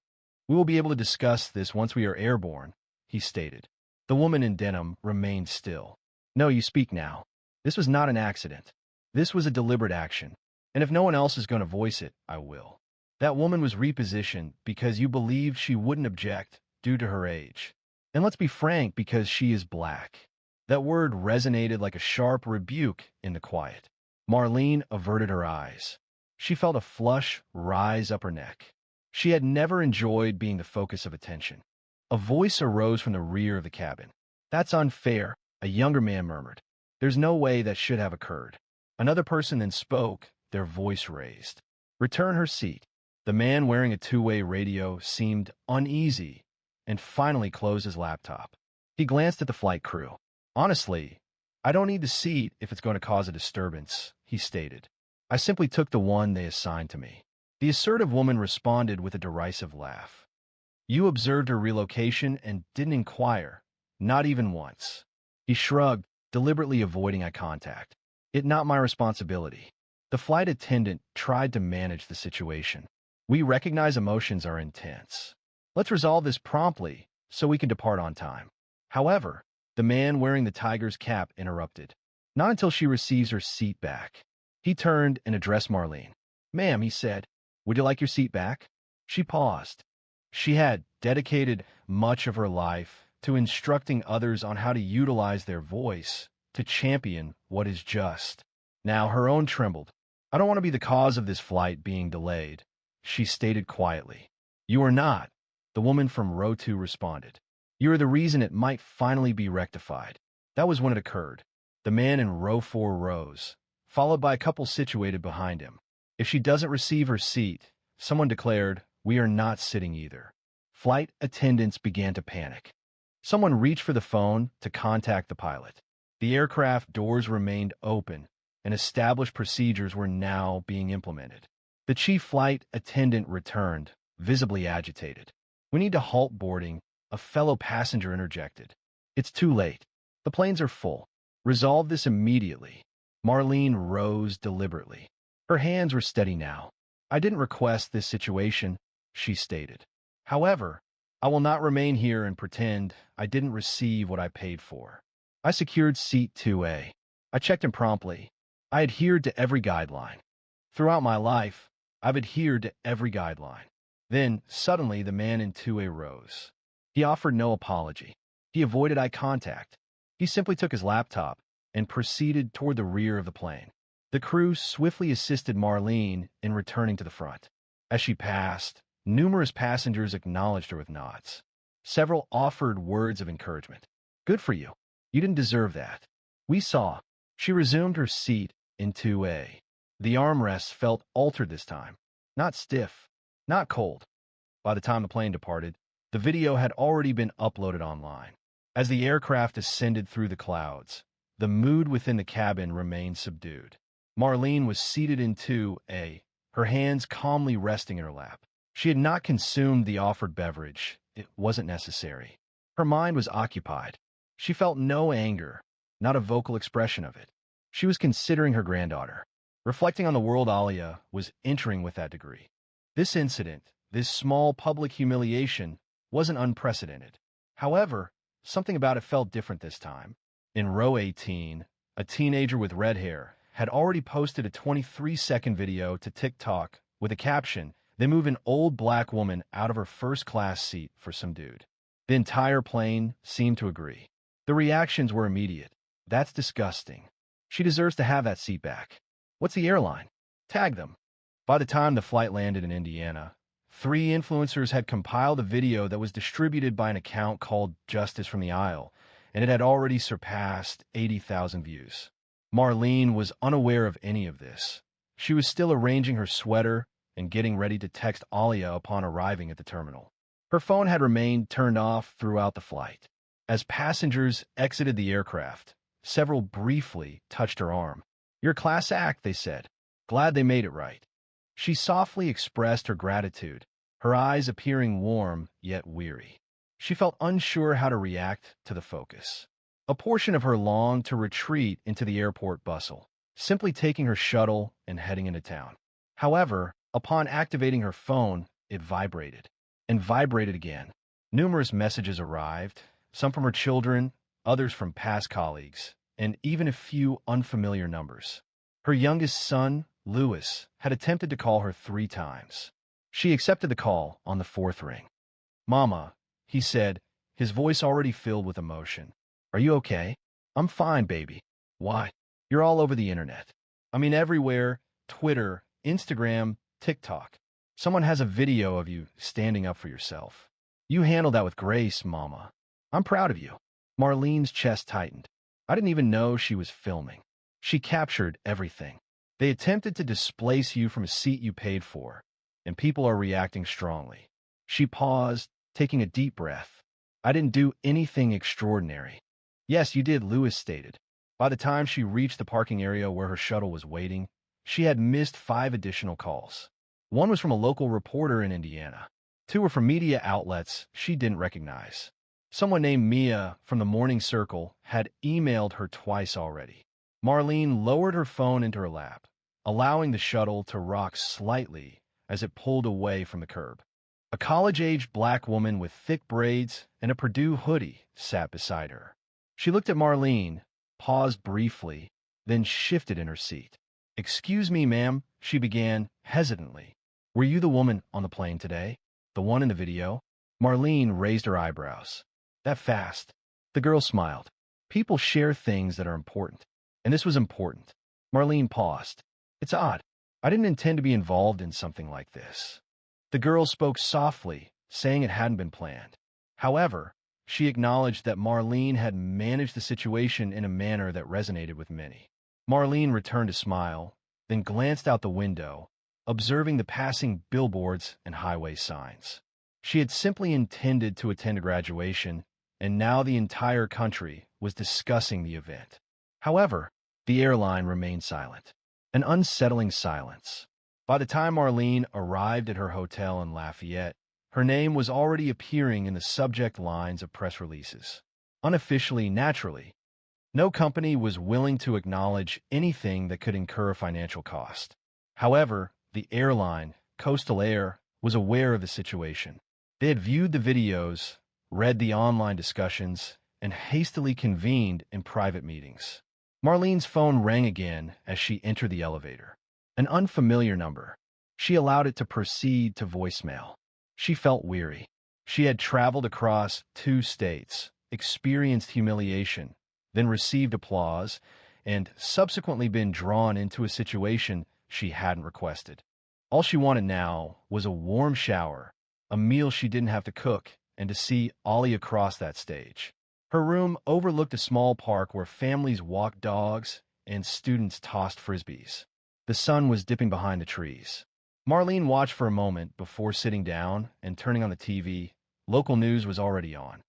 [SPEAKER 1] "We will be able to discuss this once we are airborne," he stated. The woman in denim remained still. "No, you speak now. This was not an accident. This was a deliberate action. And if no one else is going to voice it, I will." That woman was repositioned because you believed she wouldn't object due to her age. And let's be frank, because she is black. That word resonated like a sharp rebuke in the quiet. Marlene averted her eyes. She felt a flush rise up her neck. She had never enjoyed being the focus of attention. A voice arose from the rear of the cabin. "That's unfair," a younger man murmured. "There's no way that should have occurred." Another person then spoke, their voice raised. "Return her seat." The man wearing a two-way radio seemed uneasy and finally closed his laptop. He glanced at the flight crew. "Honestly, I don't need the seat if it's going to cause a disturbance," he stated. "I simply took the one they assigned to me." The assertive woman responded with a derisive laugh. "You observed her relocation and didn't inquire, not even once." He shrugged, deliberately avoiding eye contact. "It's not my responsibility." The flight attendant tried to manage the situation. "We recognize emotions are intense. Let's resolve this promptly so we can depart on time." However, the man wearing the Tigers cap interrupted. "Not until she receives her seat back." He turned and addressed Marlene. "Ma'am," he said, "would you like your seat back?" She paused. She had dedicated much of her life to instructing others on how to utilize their voice to champion what is just. Now her own trembled. "I don't want to be the cause of this flight being delayed," she stated quietly. "You are not," the woman from row 2 responded. "You are the reason it might finally be rectified." That was when it occurred. The man in row 4 rose, followed by a couple situated behind him. "If she doesn't receive her seat," someone declared, "we are not sitting either." Flight attendants began to panic. Someone reached for the phone to contact the pilot. The aircraft doors remained open, and established procedures were now being implemented. The chief flight attendant returned, visibly agitated. "We need to halt boarding," a fellow passenger interjected. "It's too late. The planes are full. Resolve this immediately." Marlene rose deliberately. Her hands were steady now. "I didn't request this situation," she stated. "However, I will not remain here and pretend I didn't receive what I paid for. I secured seat 2A. I checked in promptly. I adhered to every guideline. Throughout my life, I've adhered to every guideline." Then, suddenly, the man in 2A rose. He offered no apology. He avoided eye contact. He simply took his laptop and proceeded toward the rear of the plane. The crew swiftly assisted Marlene in returning to the front. As she passed, numerous passengers acknowledged her with nods. Several offered words of encouragement. "Good for you. You didn't deserve that." "We saw." She resumed her seat in 2A. The armrests felt altered this time. Not stiff, not cold. By the time the plane departed, the video had already been uploaded online. As the aircraft ascended through the clouds, the mood within the cabin remained subdued. Marlene was seated in 2A, her hands calmly resting in her lap. She had not consumed the offered beverage. It wasn't necessary. Her mind was occupied. She felt no anger, not a vocal expression of it. She was considering her granddaughter, reflecting on the world Alia was entering with that degree. This incident, this small public humiliation, wasn't unprecedented. However, something about it felt different this time. In row 18, a teenager with red hair had already posted a 23-second video to TikTok with a caption, "They move an old black woman out of her first-class seat for some dude." The entire plane seemed to agree. The reactions were immediate. "That's disgusting. She deserves to have that seat back. What's the airline? Tag them." By the time the flight landed in Indiana, 3 influencers had compiled a video that was distributed by an account called Justice from the Aisle, and it had already surpassed 80,000 views. Marlene was unaware of any of this. She was still arranging her sweater and getting ready to text Alia upon arriving at the terminal. Her phone had remained turned off throughout the flight. As passengers exited the aircraft, several briefly touched her arm. "Your class act," they said. "Glad they made it right." She softly expressed her gratitude, her eyes appearing warm yet weary. She felt unsure how to react to the focus. A portion of her longed to retreat into the airport bustle, simply taking her shuttle and heading into town. However, upon activating her phone, it vibrated, and vibrated again. Numerous messages arrived, some from her children, others from past colleagues, and even a few unfamiliar numbers. Her youngest son, Louis, had attempted to call her 3 times. She accepted the call on the 4th ring. "Mama," he said, his voice already filled with emotion. "Are you okay?" "I'm fine, baby." "Why? You're all over the internet. I mean everywhere, Twitter, Instagram, TikTok. Someone has a video of you standing up for yourself. You handled that with grace, Mama. I'm proud of you." Marlene's chest tightened. I didn't even know she was filming. She captured everything. They attempted to displace you from a seat you paid for, and people are reacting strongly. She paused, taking a deep breath. "I didn't do anything extraordinary." "Yes, you did," Louis stated. By the time she reached the parking area where her shuttle was waiting, she had missed 5 additional calls. One was from a local reporter in Indiana. 2 were from media outlets she didn't recognize. Someone named Mia from the Morning Circle had emailed her twice already. Marlene lowered her phone into her lap, allowing the shuttle to rock slightly as it pulled away from the curb. A college-aged black woman with thick braids and a Purdue hoodie sat beside her. She looked at Marlene, paused briefly, then shifted in her seat. "Excuse me, ma'am," she began hesitantly. "Were you the woman on the plane today? The one in the video?" Marlene raised her eyebrows. "That fast?" The girl smiled. "People share things that are important, and this was important." Marlene paused. "It's odd. I didn't intend to be involved in something like this." The girl spoke softly, saying it hadn't been planned. However, she acknowledged that Marlene had managed the situation in a manner that resonated with many. Marlene returned a smile, then glanced out the window, observing the passing billboards and highway signs. She had simply intended to attend a graduation, and now the entire country was discussing the event. However, the airline remained silent, an unsettling silence. By the time Marlene arrived at her hotel in Lafayette, her name was already appearing in the subject lines of press releases. Unofficially, naturally, no company was willing to acknowledge anything that could incur a financial cost. However, the airline, Coastal Air, was aware of the situation. They had viewed the videos, read the online discussions, and hastily convened in private meetings. Marlene's phone rang again as she entered the elevator. An unfamiliar number. She allowed it to proceed to voicemail. She felt weary. She had traveled across 2 states, experienced humiliation, then received applause, and subsequently been drawn into a situation she hadn't requested. All she wanted now was a warm shower, a meal she didn't have to cook, and to see Ollie across that stage. Her room overlooked a small park where families walked dogs and students tossed frisbees. The sun was dipping behind the trees. Marlene watched for a moment before sitting down and turning on the TV. Local news was already on.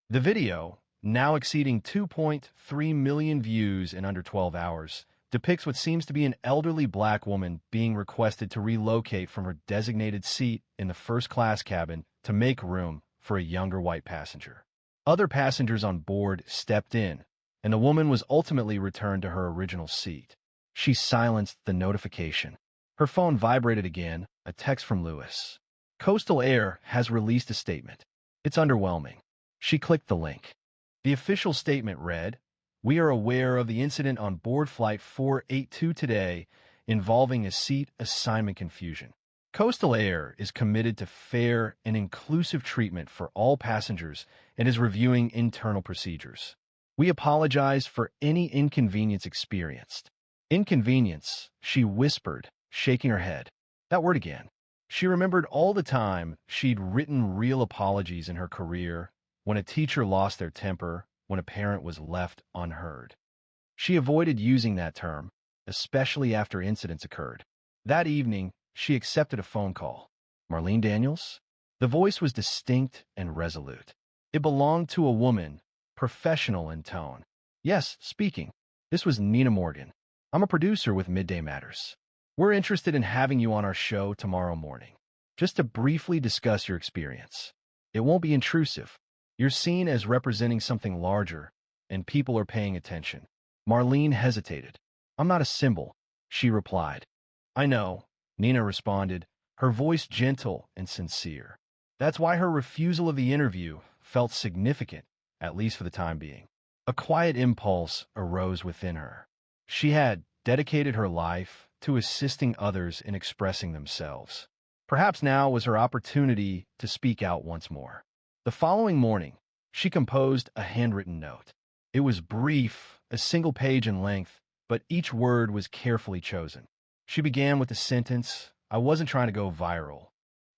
[SPEAKER 1] The video, now exceeding 2.3 million views in under 12 hours, depicts what seems to be an elderly black woman being requested to relocate from her designated seat in the first-class cabin to make room for a younger white passenger. Other passengers on board stepped in, and the woman was ultimately returned to her original seat. She silenced the notification. Her phone vibrated again, a text from Lewis. Coastal Air has released a statement. It's underwhelming. She clicked the link. The official statement read, "We are aware of the incident on board Flight 482 today involving a seat assignment confusion. Coastal Air is committed to fair and inclusive treatment for all passengers and is reviewing internal procedures. We apologize for any inconvenience experienced." Inconvenience, she whispered, shaking her head. That word again. She remembered all the time she'd written real apologies in her career, when a teacher lost their temper, when a parent was left unheard. She avoided using that term, especially after incidents occurred. That evening, she accepted a phone call. Marlene Daniels? The voice was distinct and resolute. It belonged to a woman, professional in tone. Yes, speaking. This was Nina Morgan. I'm a producer with Midday Matters. We're interested in having you on our show tomorrow morning, just to briefly discuss your experience. It won't be intrusive. You're seen as representing something larger, and people are paying attention. Marlene hesitated. I'm not a symbol, she replied. I know, Nina responded, her voice gentle and sincere. That's why her refusal of the interview felt significant, at least for the time being. A quiet impulse arose within her. She had dedicated her life to assisting others in expressing themselves. Perhaps now was her opportunity to speak out once more. The following morning, she composed a handwritten note. It was brief, a single page in length, but each word was carefully chosen. She began with the sentence, "I wasn't trying to go viral.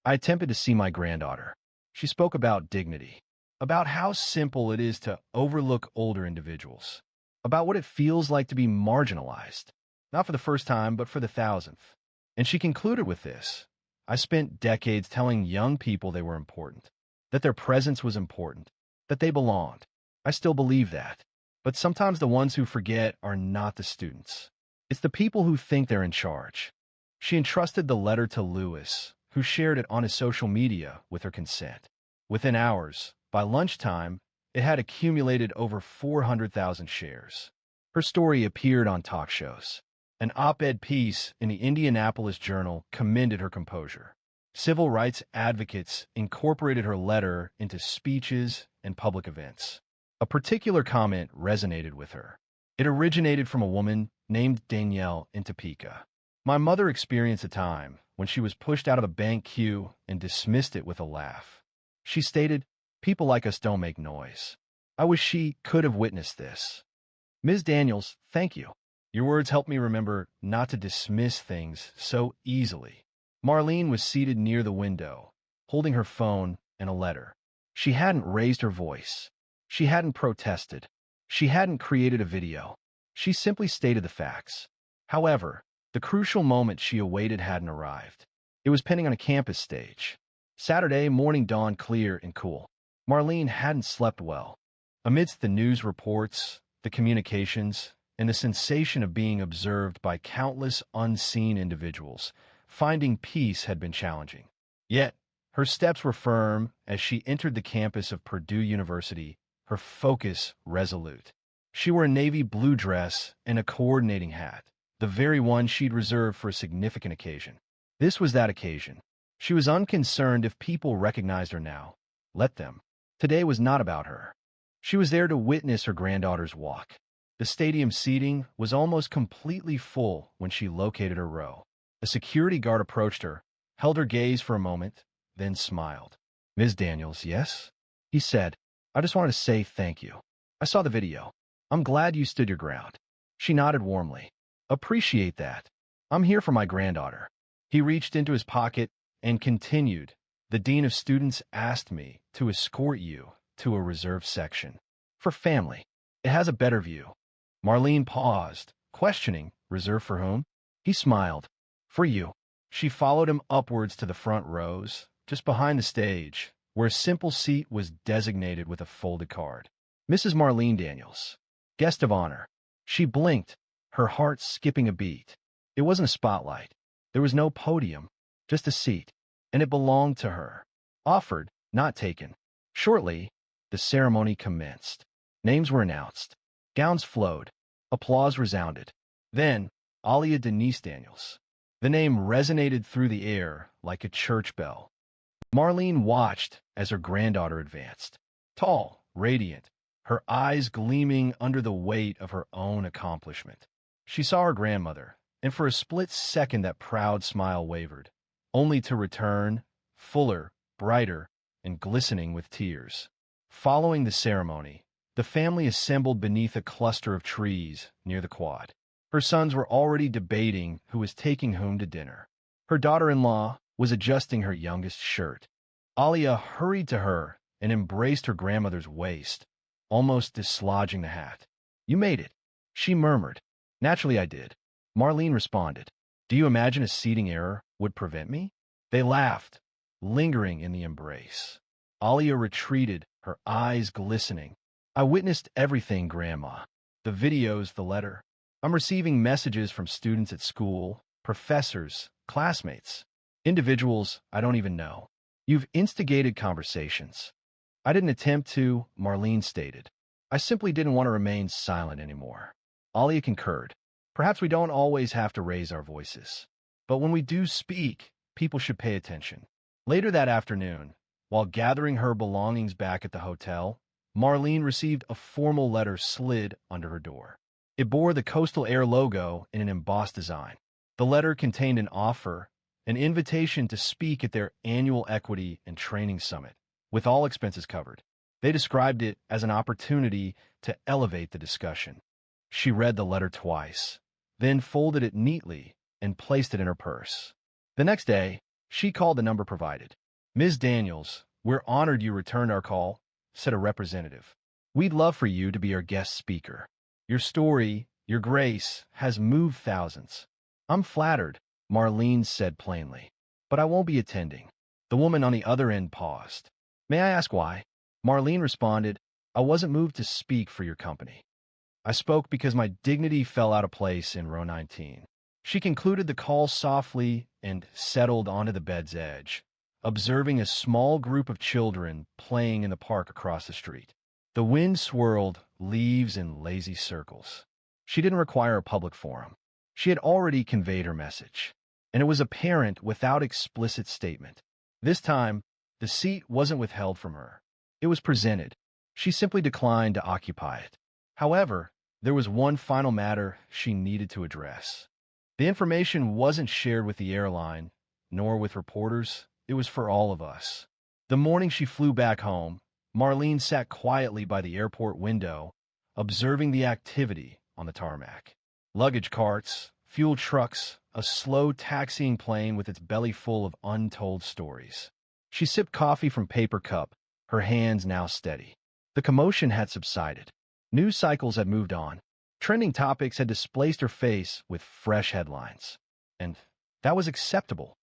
[SPEAKER 1] I attempted to see my granddaughter." She spoke about dignity, about how simple it is to overlook older individuals, about what it feels like to be marginalized, not for the first time, but for the thousandth. And she concluded with this, "I spent decades telling young people they were important, that their presence was important, that they belonged. I still believe that. But sometimes the ones who forget are not the students. It's the people who think they're in charge." She entrusted the letter to Lewis, who shared it on his social media with her consent. Within hours, by lunchtime, it had accumulated over 400,000 shares. Her story appeared on talk shows. An op-ed piece in the Indianapolis Journal commended her composure. Civil rights advocates incorporated her letter into speeches and public events. A particular comment resonated with her. It originated from a woman named Danielle in Topeka. "My mother experienced a time when she was pushed out of a bank queue and dismissed it with a laugh. She stated, 'People like us don't make noise.' I wish she could have witnessed this." Ms. Daniels, thank you. Your words helped me remember not to dismiss things so easily. Marlene was seated near the window, holding her phone and a letter. She hadn't raised her voice. She hadn't protested. She hadn't created a video. She simply stated the facts. However, the crucial moment she awaited hadn't arrived. It was pending on a campus stage. Saturday morning dawned clear and cool. Marlene hadn't slept well. Amidst the news reports, the communications, and the sensation of being observed by countless unseen individuals, finding peace had been challenging. Yet, her steps were firm as she entered the campus of Purdue University, her focus resolute. She wore a navy blue dress and a coordinating hat, the very one she'd reserved for a significant occasion. This was that occasion. She was unconcerned if people recognized her now. Let them. Today was not about her. She was there to witness her granddaughter's walk. The stadium seating was almost completely full when she located her row. A security guard approached her, held her gaze for a moment, then smiled. "Ms. Daniels, yes?" He said, "I just wanted to say thank you. I saw the video. I'm glad you stood your ground." She nodded warmly. "Appreciate that. I'm here for my granddaughter." He reached into his pocket and continued, "The dean of students asked me to escort you to a reserved section. For family. It has a better view." Marlene paused, questioning, reserved for whom? He smiled. For you. She followed him upwards to the front rows, just behind the stage, where a simple seat was designated with a folded card. Mrs. Marlene Daniels, guest of honor. She blinked, her heart skipping a beat. It wasn't a spotlight. There was no podium, just a seat, and it belonged to her. Offered, not taken. Shortly, the ceremony commenced. Names were announced. Gowns flowed. Applause resounded. Then, Alia Denise Daniels. The name resonated through the air like a church bell. Marlene watched as her granddaughter advanced. Tall, radiant, her eyes gleaming under the weight of her own accomplishment. She saw her grandmother, and for a split second that proud smile wavered, only to return, fuller, brighter, and glistening with tears. Following the ceremony, the family assembled beneath a cluster of trees near the quad. Her sons were already debating who was taking whom to dinner. Her daughter-in-law was adjusting her youngest shirt. Alia hurried to her and embraced her grandmother's waist, almost dislodging the hat. You made it, she murmured. Naturally I did. Marlene responded. Do you imagine a seating error would prevent me? They laughed, lingering in the embrace. Alia retreated, her eyes glistening. I witnessed everything, Grandma. The videos, the letter. I'm receiving messages from students at school, professors, classmates, individuals I don't even know. You've instigated conversations. I didn't attempt to, Marlene stated. I simply didn't want to remain silent anymore. Alia concurred. Perhaps we don't always have to raise our voices. But when we do speak, people should pay attention. Later that afternoon, while gathering her belongings back at the hotel, Marlene received a formal letter slid under her door. It bore the Coastal Air logo in an embossed design. The letter contained an offer, an invitation to speak at their annual Equity and Training Summit, with all expenses covered. They described it as an opportunity to elevate the discussion. She read the letter twice, then folded it neatly and placed it in her purse. The next day, she called the number provided. Ms. Daniels, we're honored you returned our call, said a representative. We'd love for you to be our guest speaker. Your story, your grace, has moved thousands. I'm flattered, Marlene said plainly, but I won't be attending. The woman on the other end paused. May I ask why? Marlene responded, I wasn't moved to speak for your company. I spoke because my dignity fell out of place in row 19. She concluded the call softly and settled onto the bed's edge, observing a small group of children playing in the park across the street. The wind swirled leaves in lazy circles. She didn't require a public forum. She had already conveyed her message, and it was apparent without explicit statement. This time, the seat wasn't withheld from her. It was presented. She simply declined to occupy it. However, there was one final matter she needed to address. The information wasn't shared with the airline, nor with reporters. It was for all of us. The morning she flew back home, Marlene sat quietly by the airport window, observing the activity on the tarmac. Luggage carts, fuel trucks, a slow taxiing plane with its belly full of untold stories. She sipped coffee from paper cup, her hands now steady. The commotion had subsided. News cycles had moved on. Trending topics had displaced her face with fresh headlines. And that was acceptable.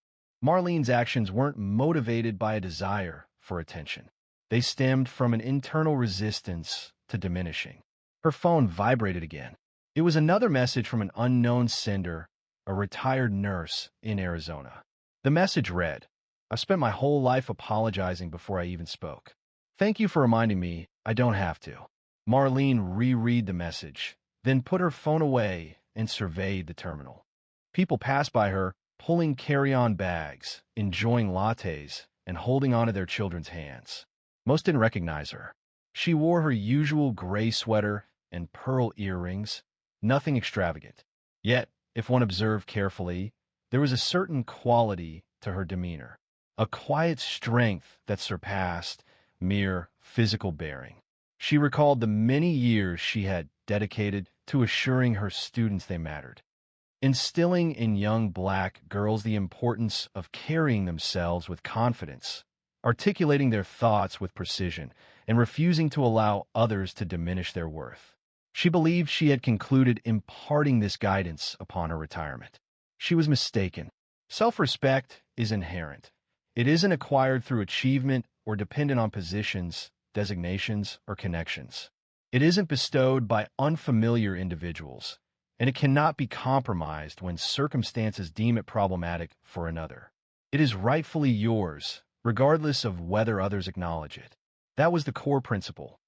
[SPEAKER 1] Marlene's actions weren't motivated by a desire for attention. They stemmed from an internal resistance to diminishing. Her phone vibrated again. It was another message from an unknown sender, a retired nurse in Arizona. The message read, I've spent my whole life apologizing before I even spoke. Thank you for reminding me I don't have to. Marlene reread the message, then put her phone away and surveyed the terminal. People passed by her, pulling carry-on bags, enjoying lattes, and holding onto their children's hands. Most didn't recognize her. She wore her usual gray sweater and pearl earrings, nothing extravagant. Yet, if one observed carefully, there was a certain quality to her demeanor, a quiet strength that surpassed mere physical bearing. She recalled the many years she had dedicated to assuring her students they mattered, instilling in young black girls the importance of carrying themselves with confidence, articulating their thoughts with precision, and refusing to allow others to diminish their worth. She believed she had concluded imparting this guidance upon her retirement. She was mistaken. Self-respect is inherent. It isn't acquired through achievement or dependent on positions, designations, or connections. It isn't bestowed by unfamiliar individuals, and it cannot be compromised when circumstances deem it problematic for another. It is rightfully yours, regardless of whether others acknowledge it. That was the core principle.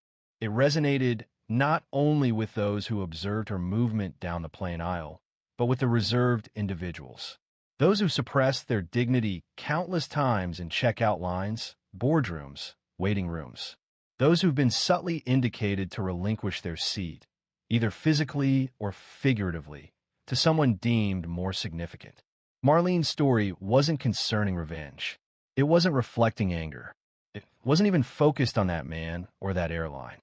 [SPEAKER 1] It resonated not only with those who observed her movement down the plain aisle, but with the reserved individuals. Those who suppressed their dignity countless times in checkout lines, boardrooms, waiting rooms. Those who've been subtly indicated to relinquish their seat, either physically or figuratively, to someone deemed more significant. Marlene's story wasn't concerning revenge. It wasn't reflecting anger. It wasn't even focused on that man or that airline.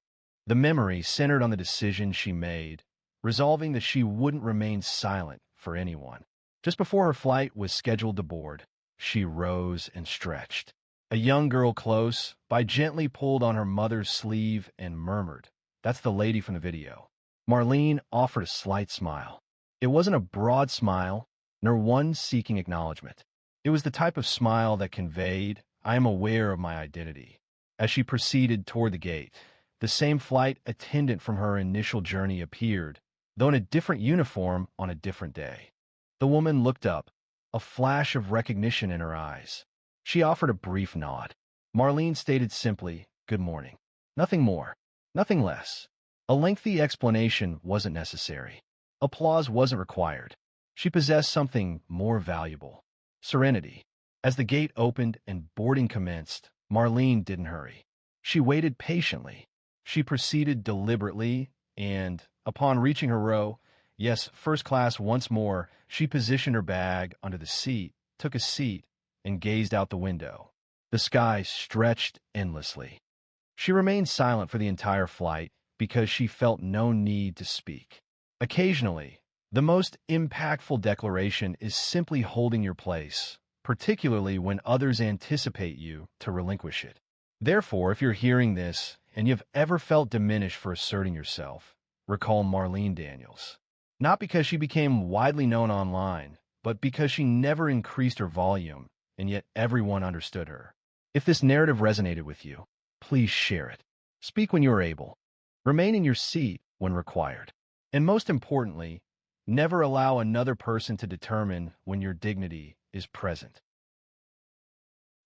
[SPEAKER 1] The memory centered on the decision she made, resolving that she wouldn't remain silent for anyone. Just before her flight was scheduled to board, she rose and stretched. A young girl close by gently pulled on her mother's sleeve and murmured, "That's the lady from the video." Marlene offered a slight smile. It wasn't a broad smile, nor one seeking acknowledgement. It was the type of smile that conveyed, "I am aware of my identity." As she proceeded toward the gate, the same flight attendant from her initial journey appeared, though in a different uniform on a different day. The woman looked up, a flash of recognition in her eyes. She offered a brief nod. Marlene stated simply, "Good morning." Nothing more, nothing less. A lengthy explanation wasn't necessary. Applause wasn't required. She possessed something more valuable: serenity. As the gate opened and boarding commenced, Marlene didn't hurry. She waited patiently. She proceeded deliberately, and, upon reaching her row, yes, first class once more, she positioned her bag under the seat, took a seat, and gazed out the window. The sky stretched endlessly. She remained silent for the entire flight because she felt no need to speak. Occasionally, the most impactful declaration is simply holding your place, particularly when others anticipate you to relinquish it. Therefore, if you're hearing this and you've ever felt diminished for asserting yourself, recall Marlene Daniels. Not because she became widely known online, but because she never increased her volume, and yet everyone understood her. If this narrative resonated with you, please share it. Speak when you are able. Remain in your seat when required. And most importantly, never allow another person to determine when your dignity is present.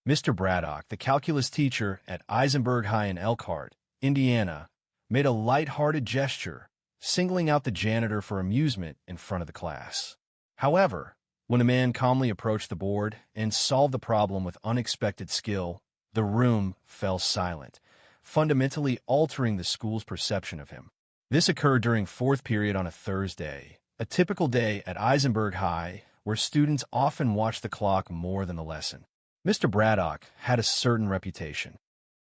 [SPEAKER 1] Mr. Braddock, the calculus teacher at Eisenberg High in Elkhart, Indiana, made a light-hearted gesture, singling out the janitor for amusement in front of the class. However, when a man calmly approached the board and solved the problem with unexpected skill, the room fell silent, fundamentally altering the school's perception of him. This occurred during fourth period on a Thursday, a typical day at Eisenberg High where students often watch the clock more than the lesson. Mr. Braddock had a certain reputation.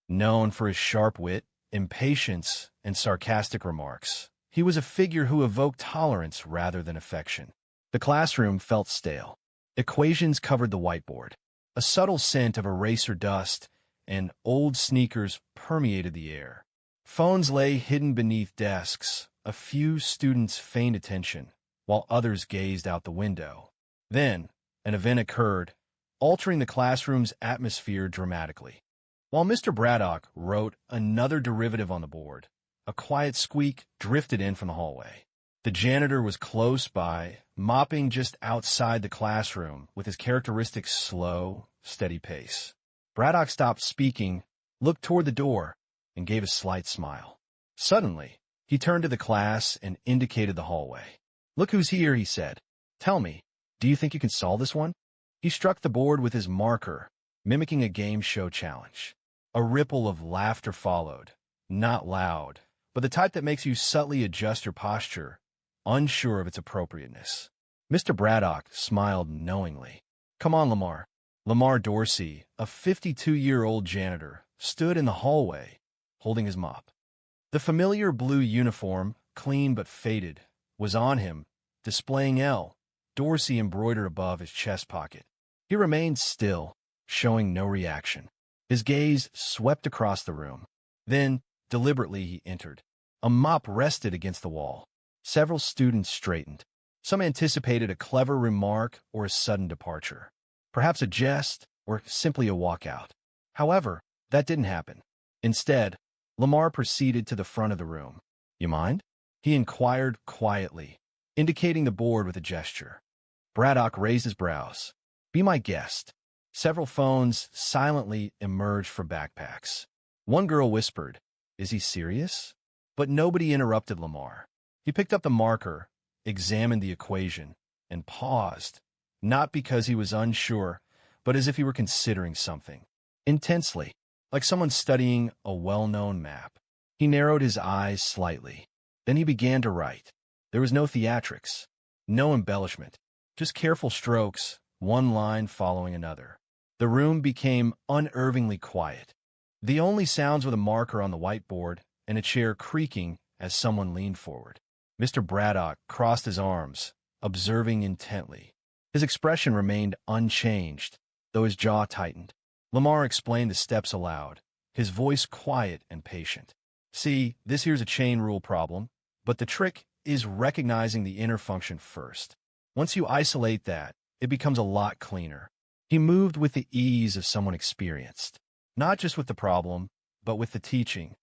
[SPEAKER 1] Known for his sharp wit, impatience, and sarcastic remarks, he was a figure who evoked tolerance rather than affection. The classroom felt stale. Equations covered the whiteboard. A subtle scent of eraser dust and old sneakers permeated the air. Phones lay hidden beneath desks. A few students feigned attention, while others gazed out the window. Then, an event occurred, altering the classroom's atmosphere dramatically. While Mr. Braddock wrote another derivative on the board, a quiet squeak drifted in from the hallway. The janitor was close by, mopping just outside the classroom with his characteristic slow, steady pace. Braddock stopped speaking, looked toward the door, and gave a slight smile. Suddenly, he turned to the class and indicated the hallway. "Look who's here," he said. "Tell me, do you think you can solve this one?" He struck the board with his marker, mimicking a game show challenge. A ripple of laughter followed, not loud, but the type that makes you subtly adjust your posture, unsure of its appropriateness. Mr. Braddock smiled knowingly. "Come on, Lamar." Lamar Dorsey, a 52-year-old janitor, stood in the hallway, holding his mop. The familiar blue uniform, clean but faded, was on him, displaying L. Dorsey embroidered above his chest pocket. He remained still, showing no reaction. His gaze swept across the room. Then, deliberately, he entered. A mop rested against the wall. Several students straightened. Some anticipated a clever remark or a sudden departure, perhaps a jest or simply a walkout. However, that didn't happen. Instead, Lamar proceeded to the front of the room. "You mind?" he inquired quietly, indicating the board with a gesture. Braddock raised his brows. "Be my guest." Several phones silently emerged from backpacks. One girl whispered, "Is he serious?" But nobody interrupted Lamar. He picked up the marker, examined the equation, and paused, not because he was unsure, but as if he were considering something. Intensely, like someone studying a well-known map. He narrowed his eyes slightly. Then he began to write. There was no theatrics, no embellishment, just careful strokes, one line following another. The room became unnervingly quiet. The only sounds were the marker on the whiteboard and a chair creaking as someone leaned forward. Mr. Braddock crossed his arms, observing intently. His expression remained unchanged, though his jaw tightened. Lamar explained the steps aloud, his voice quiet and patient. "See, this here's a chain rule problem, but the trick is recognizing the inner function first. Once you isolate that, it becomes a lot cleaner." He moved with the ease of someone experienced, not just with the problem, but with the teaching.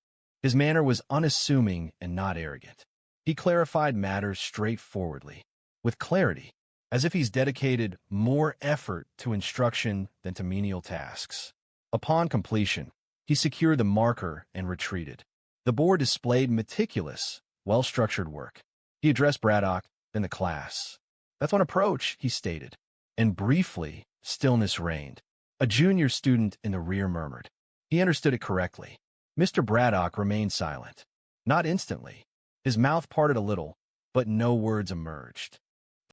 [SPEAKER 1] His manner was unassuming and not arrogant. He clarified matters straightforwardly, with clarity, as if he's dedicated more effort to instruction than to menial tasks. Upon completion, he secured the marker and retreated. The board displayed meticulous, well-structured work. He addressed Braddock, then the class. "That's one approach," he stated. And briefly, stillness reigned. A junior student in the rear murmured. He understood it correctly. Mr. Braddock remained silent. Not instantly. His mouth parted a little, but no words emerged.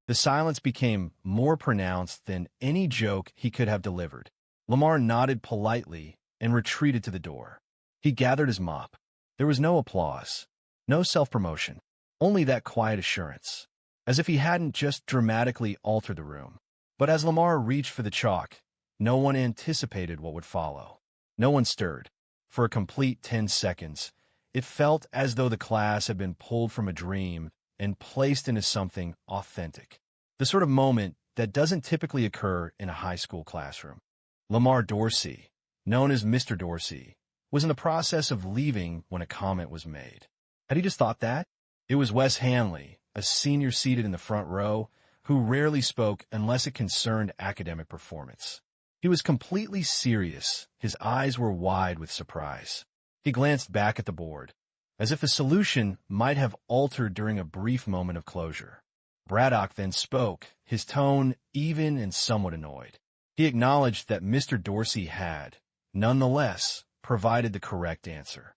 [SPEAKER 1] The silence became more pronounced than any joke he could have delivered. Lamar nodded politely and retreated to the door. He gathered his mop. There was no applause, no self-promotion, only that quiet assurance, as if he hadn't just dramatically altered the room. But as Lamar reached for the chalk, no one anticipated what would follow. No one stirred. For a complete 10 seconds, it felt as though the class had been pulled from a dream and placed into something authentic. The sort of moment that doesn't typically occur in a high school classroom. Lamar Dorsey, known as Mr. Dorsey, was in the process of leaving when a comment was made. Had he just thought that? It was Wes Hanley, a senior seated in the front row, who rarely spoke unless it concerned academic performance. He was completely serious. His eyes were wide with surprise. He glanced back at the board, as if the solution might have altered during a brief moment of closure. Braddock then spoke, his tone even and somewhat annoyed. He acknowledged that Mr. Dorsey had, nonetheless, provided the correct answer.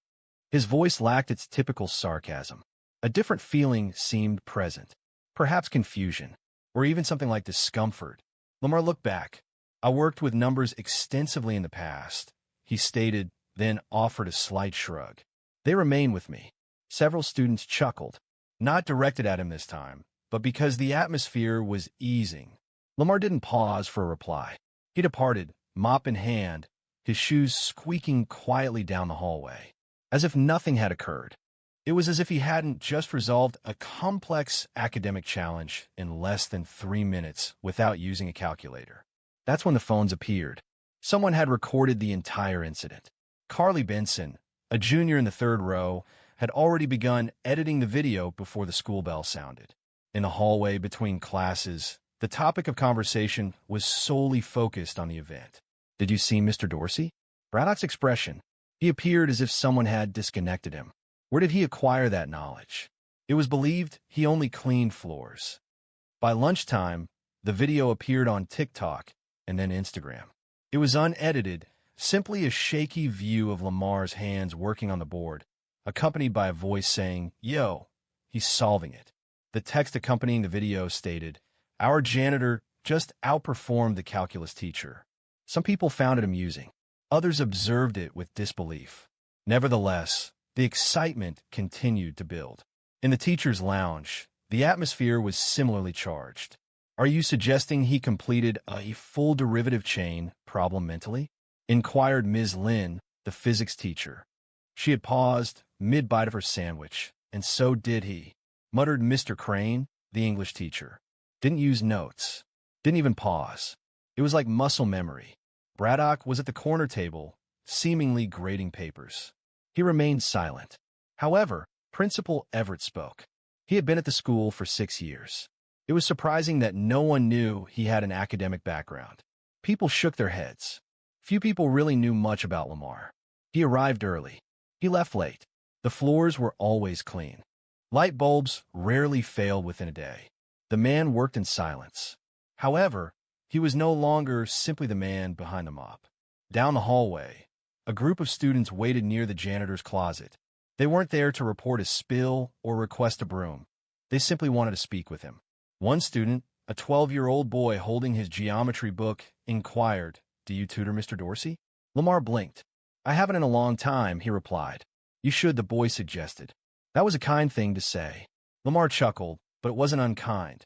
[SPEAKER 1] His voice lacked its typical sarcasm. A different feeling seemed present, perhaps confusion, or even something like discomfort. Lamar looked back. "I worked with numbers extensively in the past," he stated, then offered a slight shrug. "They remain with me." Several students chuckled, not directed at him this time, but because the atmosphere was easing. Lamar didn't pause for a reply. He departed, mop in hand, his shoes squeaking quietly down the hallway, as if nothing had occurred. It was as if he hadn't just resolved a complex academic challenge in less than 3 minutes without using a calculator. That's when the phones appeared. Someone had recorded the entire incident. Carly Benson, a junior in the third row, had already begun editing the video before the school bell sounded. In the hallway between classes, the topic of conversation was solely focused on the event. "Did you see Mr. Dorsey?" Braddock's expression. He appeared as if someone had disconnected him. Where did he acquire that knowledge? It was believed he only cleaned floors. By lunchtime, the video appeared on TikTok and then Instagram. It was unedited, simply a shaky view of Lamar's hands working on the board, accompanied by a voice saying, "Yo, he's solving it." The text accompanying the video stated, "Our janitor just outperformed the calculus teacher." Some people found it amusing. Others observed it with disbelief. Nevertheless, the excitement continued to build. In the teacher's lounge, the atmosphere was similarly charged. "Are you suggesting he completed a full derivative chain problem mentally?" inquired Ms. Lin, the physics teacher. She had paused mid-bite of her sandwich, "And so did he," muttered Mr. Crane, the English teacher. Didn't use notes. Didn't even pause. It was like muscle memory. Braddock was at the corner table, seemingly grading papers. He remained silent. However, Principal Everett spoke. He had been at the school for 6 years. It was surprising that no one knew he had an academic background. People shook their heads. Few people really knew much about Lamar. He arrived early. He left late. The floors were always clean. Light bulbs rarely failed within a day. The man worked in silence. However, he was no longer simply the man behind the mop. Down the hallway, a group of students waited near the janitor's closet. They weren't there to report a spill or request a broom. They simply wanted to speak with him. One student, a 12-year-old boy holding his geometry book, inquired, "Do you tutor Mr. Dorsey?" Lamar blinked. "I haven't in a long time," he replied. "You should," the boy suggested. That was a kind thing to say. Lamar chuckled, but it wasn't unkind.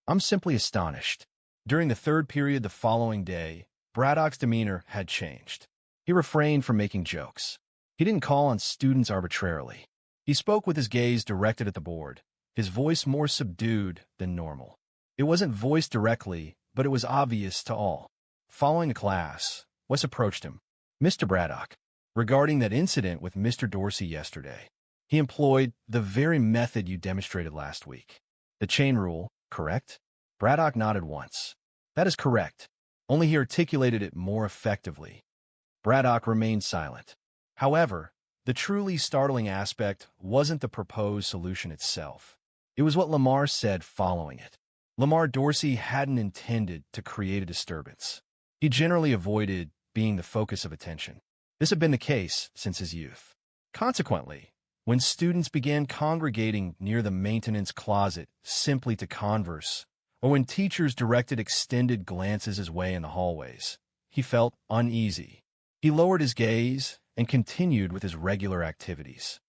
[SPEAKER 1] "I'm simply astonished." During the third period the following day, Braddock's demeanor had changed. He refrained from making jokes. He didn't call on students arbitrarily. He spoke with his gaze directed at the board, his voice more subdued than normal. It wasn't voiced directly, but it was obvious to all. Following the class, Wes approached him. "Mr. Braddock, regarding that incident with Mr. Dorsey yesterday, he employed the very method you demonstrated last week. The chain rule, correct?" Braddock nodded once. "That is correct, only he articulated it more effectively." Braddock remained silent. However, the truly startling aspect wasn't the proposed solution itself. It was what Lamar said following it. Lamar Dorsey hadn't intended to create a disturbance. He generally avoided being the focus of attention. This had been the case since his youth. Consequently, when students began congregating near the maintenance closet simply to converse, or when teachers directed extended glances his way in the hallways, he felt uneasy. He lowered his gaze and continued with his regular activities.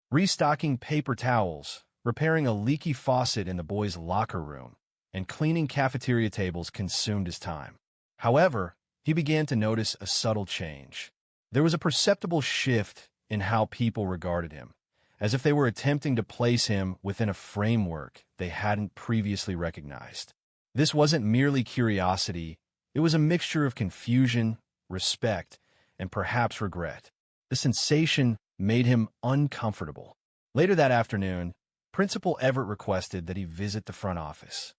[SPEAKER 1] Restocking paper towels, repairing a leaky faucet in the boys' locker room, and cleaning cafeteria tables consumed his time. However, he began to notice a subtle change. There was a perceptible shift in how people regarded him, as if they were attempting to place him within a framework they hadn't previously recognized. This wasn't merely curiosity, it was a mixture of confusion, respect, and perhaps regret. The sensation made him uncomfortable. Later that afternoon, Principal Everett requested that he visit the front office.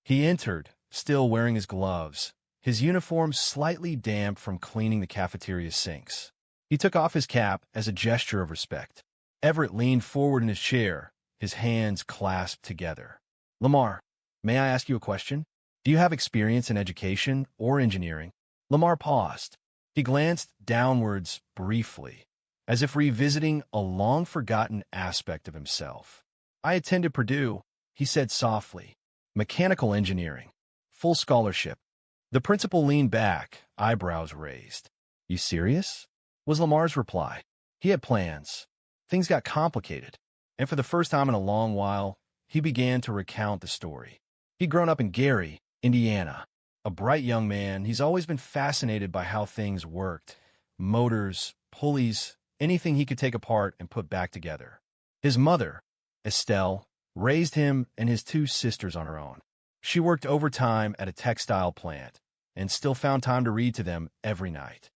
[SPEAKER 1] He entered, still wearing his gloves, his uniform slightly damp from cleaning the cafeteria sinks. He took off his cap as a gesture of respect. Everett leaned forward in his chair, his hands clasped together. "Lamar, may I ask you a question? Do you have experience in education or engineering?" Lamar paused. He glanced downwards briefly, as if revisiting a long-forgotten aspect of himself. "I attended Purdue," he said softly. "Mechanical engineering. Full scholarship." The principal leaned back, eyebrows raised. "You serious?" was Lamar's reply. He had plans. Things got complicated, and for the first time in a long while, he began to recount the story. He'd grown up in Gary, Indiana. A bright young man, he's always been fascinated by how things worked. Motors, pulleys, anything he could take apart and put back together. His mother, Estelle, raised him and his 2 sisters on her own. She worked overtime at a textile plant and still found time to read to them every night.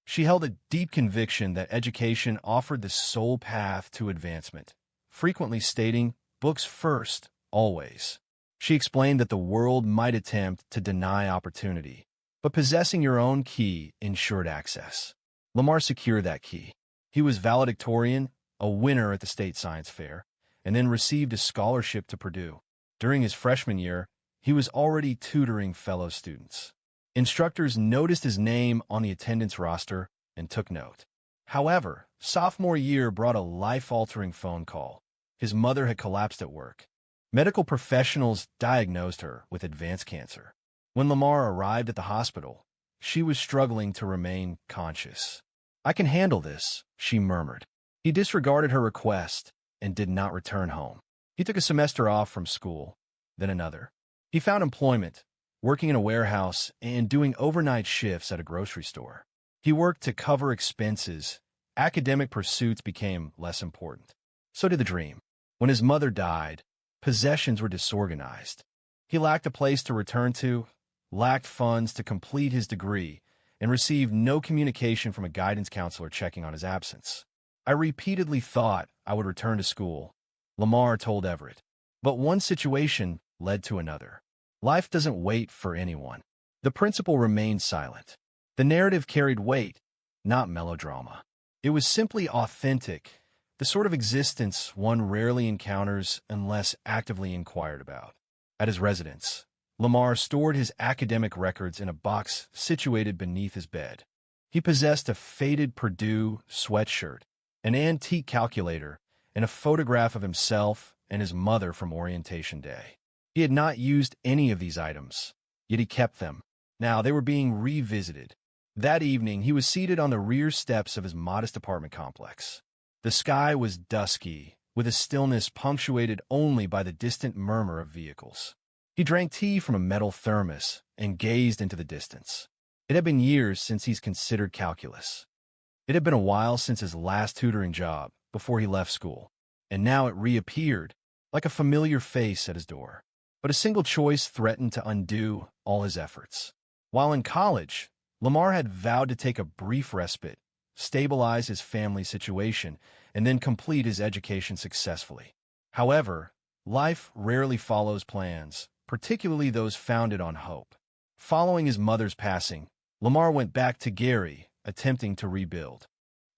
[SPEAKER 1] She held a deep conviction that education offered the sole path to advancement, frequently stating, "Books first, always." She explained that the world might attempt to deny opportunity, but possessing your own key ensured access. Lamar secured that key. He was valedictorian, a winner at the state science fair, and then received a scholarship to Purdue. During his freshman year, he was already tutoring fellow students. Instructors noticed his name on the attendance roster and took note. However, sophomore year brought a life-altering phone call. His mother had collapsed at work. Medical professionals diagnosed her with advanced cancer. When Lamar arrived at the hospital, she was struggling to remain conscious. "I can handle this," she murmured. He disregarded her request and did not return home. He took a semester off from school, then another. He found employment, working in a warehouse and doing overnight shifts at a grocery store. He worked to cover expenses. Academic pursuits became less important. So did the dream. When his mother died, Possessions were disorganized. He lacked a place to return to, lacked funds to complete his degree, and received no communication from a guidance counselor checking on his absence. I repeatedly thought I would return to school, Lamar told Everett. But one situation led to another. Life doesn't wait for anyone. The principal remained silent. The narrative carried weight, not melodrama. It was simply authentic, the sort of existence one rarely encounters unless actively inquired about. At his residence, Lamar stored his academic records in a box situated beneath his bed. He possessed a faded Purdue sweatshirt, an antique calculator, and a photograph of himself and his mother from orientation day. He had not used any of these items, yet he kept them. Now they were being revisited. That evening, he was seated on the rear steps of his modest apartment complex. The sky was dusky, with a stillness punctuated only by the distant murmur of vehicles. He drank tea from a metal thermos and gazed into the distance. It had been years since he's considered calculus. It had been a while since his last tutoring job, before he left school, and now it reappeared, like a familiar face at his door. But a single choice threatened to undo all his efforts. While in college, Lamar had vowed to take a brief respite, stabilize his family situation, and then complete his education successfully. However, life rarely follows plans, particularly those founded on hope. Following his mother's passing, Lamar went back to Gary, attempting to rebuild.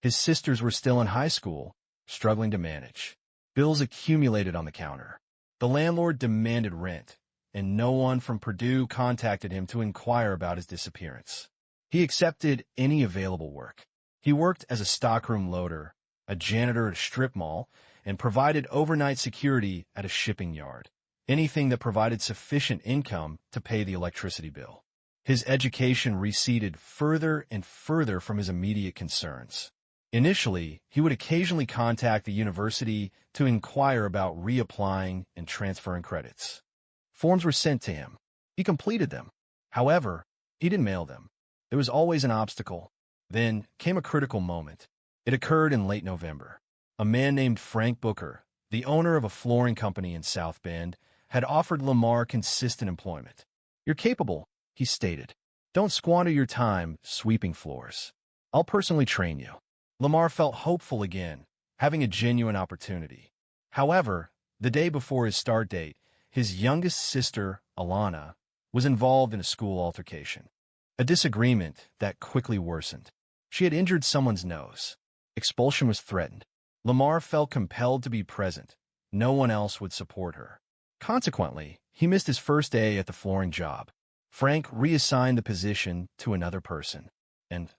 [SPEAKER 1] His sisters were still in high school, struggling to manage. Bills accumulated on the counter. The landlord demanded rent, and no one from Purdue contacted him to inquire about his disappearance. He accepted any available work. He worked as a stockroom loader, a janitor at a strip mall, and provided overnight security at a shipping yard, anything that provided sufficient income to pay the electricity bill. His education receded further and further from his immediate concerns. Initially, he would occasionally contact the university to inquire about reapplying and transferring credits. Forms were sent to him. He completed them. However, he didn't mail them. There was always an obstacle. Then came a critical moment. It occurred in late November. A man named Frank Booker, the owner of a flooring company in South Bend, had offered Lamar consistent employment. "You're capable," he stated. "Don't squander your time sweeping floors. I'll personally train you." Lamar felt hopeful again, having a genuine opportunity. However, the day before his start date, his youngest sister, Alana, was involved in a school altercation. A disagreement that quickly worsened. She had injured someone's nose. Expulsion was threatened. Lamar felt compelled to be present. No one else would support her. Consequently, he missed his first day at the flooring job. Frank reassigned the position to another person. And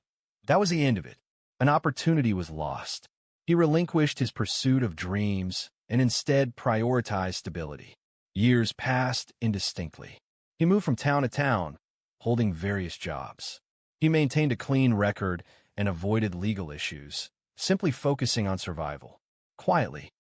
[SPEAKER 1] that was the end of it. An opportunity was lost. He relinquished his pursuit of dreams and instead prioritized stability. Years passed indistinctly. He moved from town to town, holding various jobs. He maintained a clean record and avoided legal issues, simply focusing on survival. Quietly.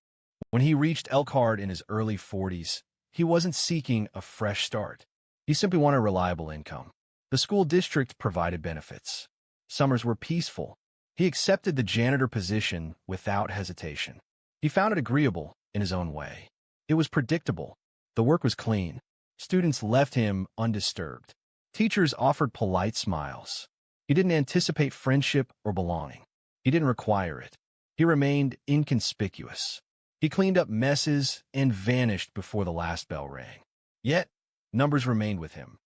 [SPEAKER 1] When he reached Elkhart in his early 40s, he wasn't seeking a fresh start. He simply wanted a reliable income. The school district provided benefits. Summers were peaceful. He accepted the janitor position without hesitation. He found it agreeable in his own way. It was predictable. The work was clean. Students left him undisturbed. Teachers offered polite smiles. He didn't anticipate friendship or belonging. He didn't require it. He remained inconspicuous. He cleaned up messes and vanished before the last bell rang. Yet, numbers remained with him.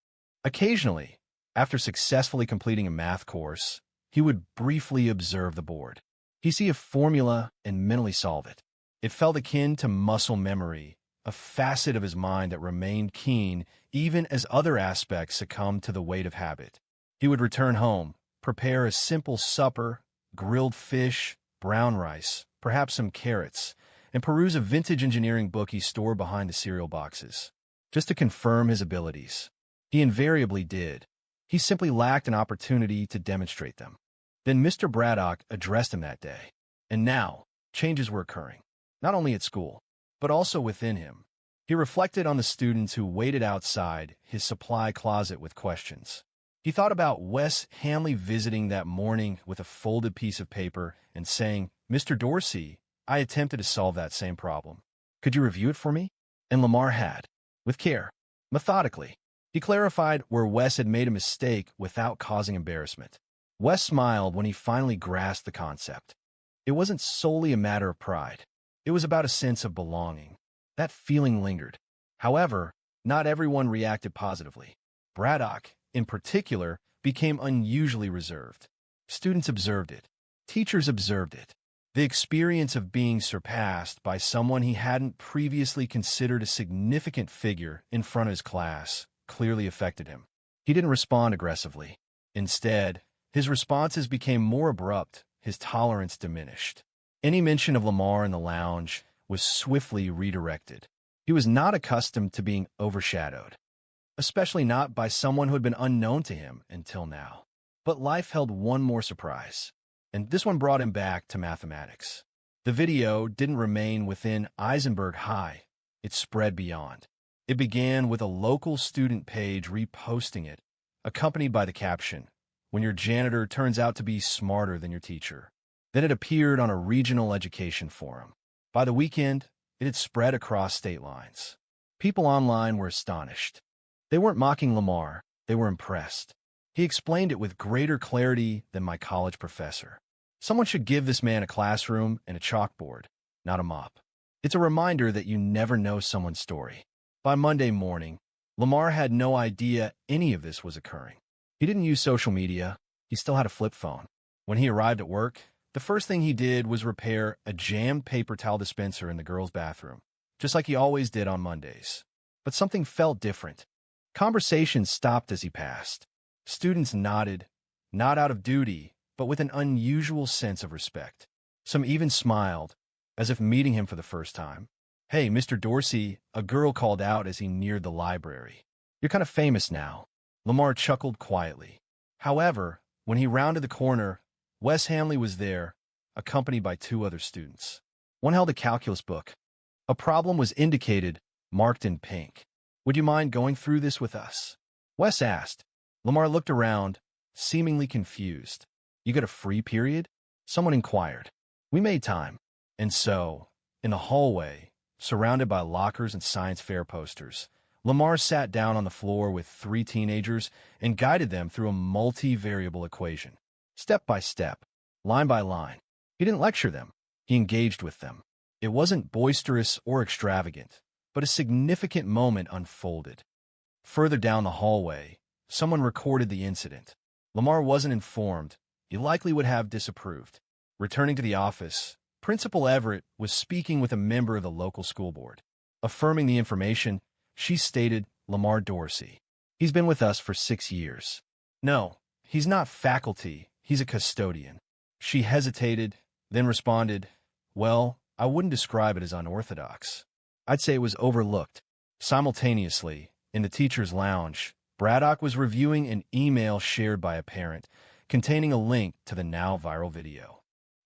[SPEAKER 1] Occasionally, after successfully completing a math course, he would briefly observe the board. He'd see a formula and mentally solve it. It felt akin to muscle memory, a facet of his mind that remained keen even as other aspects succumbed to the weight of habit. He would return home, prepare a simple supper, grilled fish, brown rice, perhaps some carrots, and peruse a vintage engineering book he stored behind the cereal boxes. Just to confirm his abilities. He invariably did. He simply lacked an opportunity to demonstrate them. Then Mr. Braddock addressed him that day. And now, changes were occurring, not only at school, but also within him. He reflected on the students who waited outside his supply closet with questions. He thought about Wes Hanley visiting that morning with a folded piece of paper and saying, "Mr. Dorsey, I attempted to solve that same problem. Could you review it for me?" And Lamar had, with care, methodically. He clarified where Wes had made a mistake without causing embarrassment. Wes smiled when he finally grasped the concept. It wasn't solely a matter of pride. It was about a sense of belonging. That feeling lingered. However, not everyone reacted positively. Braddock, in particular, became unusually reserved. Students observed it. Teachers observed it. The experience of being surpassed by someone he hadn't previously considered a significant figure in front of his class clearly affected him. He didn't respond aggressively. Instead, his responses became more abrupt, his tolerance diminished. Any mention of Lamar in the lounge was swiftly redirected. He was not accustomed to being overshadowed, especially not by someone who had been unknown to him until now. But life held one more surprise, and this one brought him back to mathematics. The video didn't remain within Eisenberg High. It spread beyond. It began with a local student page reposting it, accompanied by the caption, "When your janitor turns out to be smarter than your teacher." Then it appeared on a regional education forum. By the weekend, it had spread across state lines. People online were astonished. They weren't mocking Lamar, they were impressed. He explained it with greater clarity than my college professor. Someone should give this man a classroom and a chalkboard, not a mop. It's a reminder that you never know someone's story. By Monday morning, Lamar had no idea any of this was occurring. He didn't use social media. He still had a flip phone. When he arrived at work, the first thing he did was repair a jammed paper towel dispenser in the girls' bathroom, just like he always did on Mondays. But something felt different. Conversations stopped as he passed. Students nodded, not out of duty, but with an unusual sense of respect. Some even smiled, as if meeting him for the first time. "Hey, Mr. Dorsey," a girl called out as he neared the library. "You're kind of famous now." Lamar chuckled quietly. However, when he rounded the corner, Wes Hamley was there, accompanied by two other students. One held a calculus book. A problem was indicated, marked in pink. "Would you mind going through this with us?" Wes asked. Lamar looked around, seemingly confused. "You got a free period?" Someone inquired. We made time. And so, in the hallway, surrounded by lockers and science fair posters, Lamar sat down on the floor with three teenagers and guided them through a multivariable equation. Step by step, line by line. He didn't lecture them. He engaged with them. It wasn't boisterous or extravagant, but a significant moment unfolded. Further down the hallway, someone recorded the incident. Lamar wasn't informed. He likely would have disapproved. Returning to the office, Principal Everett was speaking with a member of the local school board. Affirming the information, she stated, "Lamar Dorsey. He's been with us for 6 years. No, he's not faculty. He's a custodian." She hesitated, then responded, "Well, I wouldn't describe it as unorthodox. I'd say it was overlooked." Simultaneously, in the teacher's lounge, Braddock was reviewing an email shared by a parent containing a link to the now viral video.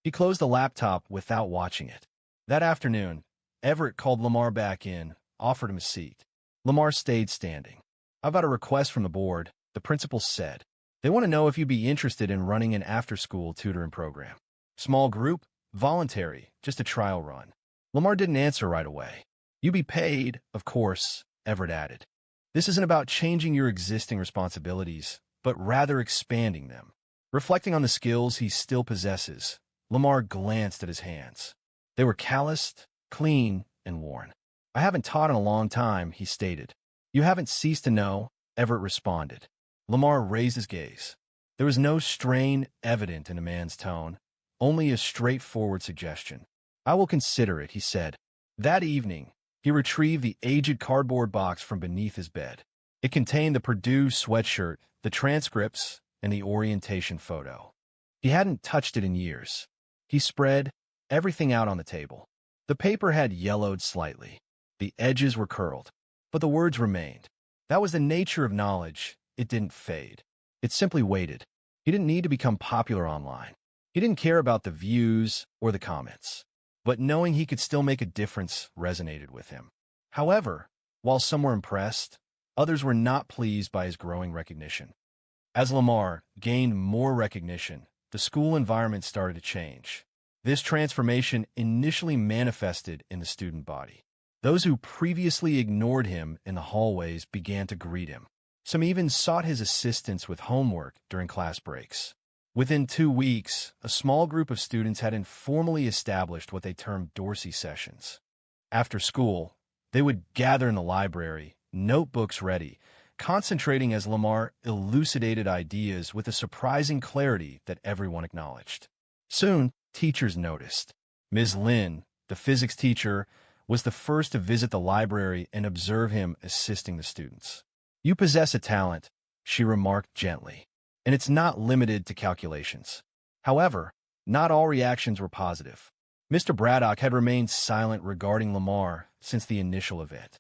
[SPEAKER 1] He closed the laptop without watching it. That afternoon, Everett called Lamar back in, offered him a seat. Lamar stayed standing. "I've got a request from the board," the principal said. "They want to know if you'd be interested in running an after-school tutoring program. Small group, voluntary, just a trial run." Lamar didn't answer right away. "You be paid, of course," Everett added. "This isn't about changing your existing responsibilities, but rather expanding them." Reflecting on the skills he still possesses, Lamar glanced at his hands. They were calloused, clean, and worn. "I haven't taught in a long time," he stated. "You haven't ceased to know," Everett responded. Lamar raised his gaze. There was no strain evident in the man's tone, only a straightforward suggestion. "I will consider it," he said. That evening, he retrieved the aged cardboard box from beneath his bed. It contained the Purdue sweatshirt, the transcripts, and the orientation photo. He hadn't touched it in years. He spread everything out on the table. The paper had yellowed slightly. The edges were curled, but the words remained. That was the nature of knowledge. It didn't fade. It simply waited. He didn't need to become popular online. He didn't care about the views or the comments. But knowing he could still make a difference resonated with him. However, while some were impressed, others were not pleased by his growing recognition. As Lamar gained more recognition, the school environment started to change. This transformation initially manifested in the student body. Those who previously ignored him in the hallways began to greet him. Some even sought his assistance with homework during class breaks. Within 2 weeks, a small group of students had informally established what they termed Dorsey sessions. After school, they would gather in the library, notebooks ready, concentrating as Lamar elucidated ideas with a surprising clarity that everyone acknowledged. Soon, teachers noticed. Ms. Lin, the physics teacher, was the first to visit the library and observe him assisting the students. "You possess a talent," she remarked gently, "and it's not limited to calculations." However, not all reactions were positive. Mr. Braddock had remained silent regarding Lamar since the initial event.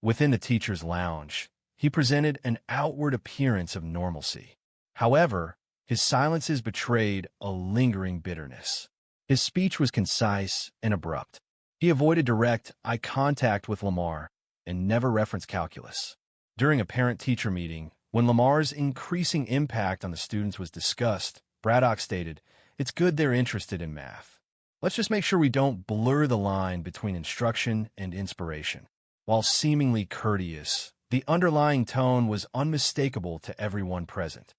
[SPEAKER 1] Within the teacher's lounge, he presented an outward appearance of normalcy. However, his silences betrayed a lingering bitterness. His speech was concise and abrupt. He avoided direct eye contact with Lamar and never referenced calculus. During a parent-teacher meeting, when Lamar's increasing impact on the students was discussed, Braddock stated, "It's good they're interested in math. Let's just make sure we don't blur the line between instruction and inspiration." While seemingly courteous, the underlying tone was unmistakable to everyone present.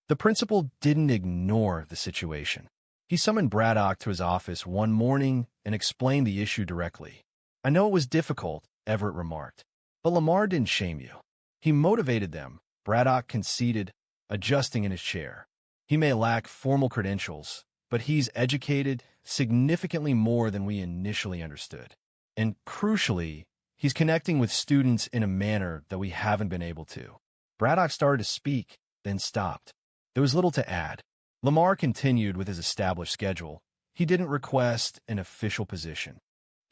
[SPEAKER 1] The principal didn't ignore the situation. He summoned Braddock to his office one morning and explained the issue directly. "I know it was difficult," Everett remarked, "but Lamar didn't shame you. He motivated them," Braddock conceded, adjusting in his chair. "He may lack formal credentials, but he's educated significantly more than we initially understood. And crucially, he's connecting with students in a manner that we haven't been able to." Braddock started to speak, then stopped. There was little to add. Lamar continued with his established schedule. He didn't request an official position.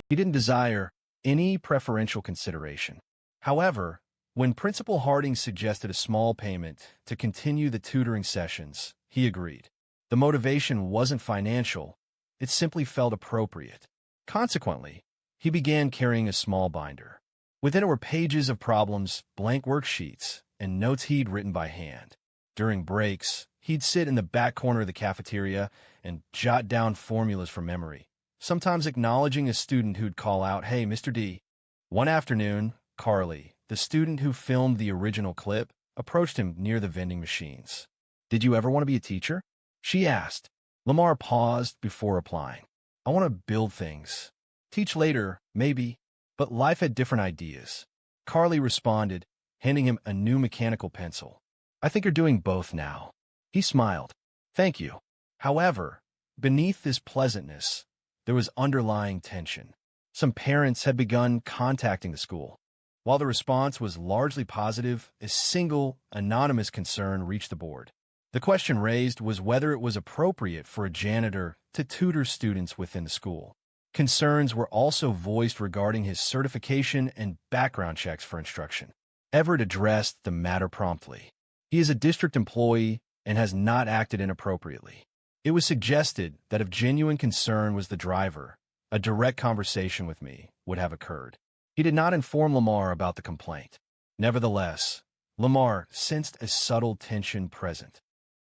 [SPEAKER 1] He didn't desire any preferential consideration. However, when Principal Harding suggested a small payment to continue the tutoring sessions, he agreed. The motivation wasn't financial, it simply felt appropriate. Consequently, he began carrying a small binder. Within it were pages of problems, blank worksheets, and notes he'd written by hand. During breaks, he'd sit in the back corner of the cafeteria and jot down formulas from memory, sometimes acknowledging a student who'd call out, "Hey, Mr. D." One afternoon, Carly, the student who filmed the original clip, approached him near the vending machines. "Did you ever want to be a teacher?" she asked. Lamar paused before replying. "I want to build things. Teach later, maybe, but life had different ideas." Carly responded, handing him a new mechanical pencil. "I think you're doing both now." He smiled. "Thank you." However, beneath this pleasantness, there was underlying tension. Some parents had begun contacting the school. While the response was largely positive, a single, anonymous concern reached the board. The question raised was whether it was appropriate for a janitor to tutor students within the school. Concerns were also voiced regarding his certification and background checks for instruction. Everett addressed the matter promptly. He is a district employee and has not acted inappropriately. It was suggested that if genuine concern was the driver, a direct conversation with me would have occurred. He did not inform Lamar about the complaint. Nevertheless, Lamar sensed a subtle tension present.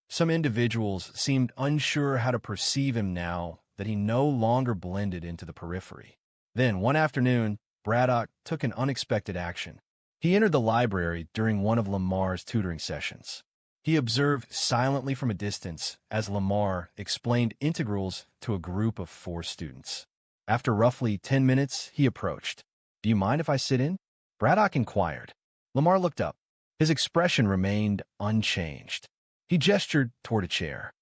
[SPEAKER 1] Some individuals seemed unsure how to perceive him now that he no longer blended into the periphery. Then, one afternoon, Braddock took an unexpected action. He entered the library during one of Lamar's tutoring sessions. He observed silently from a distance as Lamar explained integrals to a group of 4 students. After roughly 10 minutes, he approached. "Do you mind if I sit in?" Braddock inquired. Lamar looked up. His expression remained unchanged. He gestured toward a chair.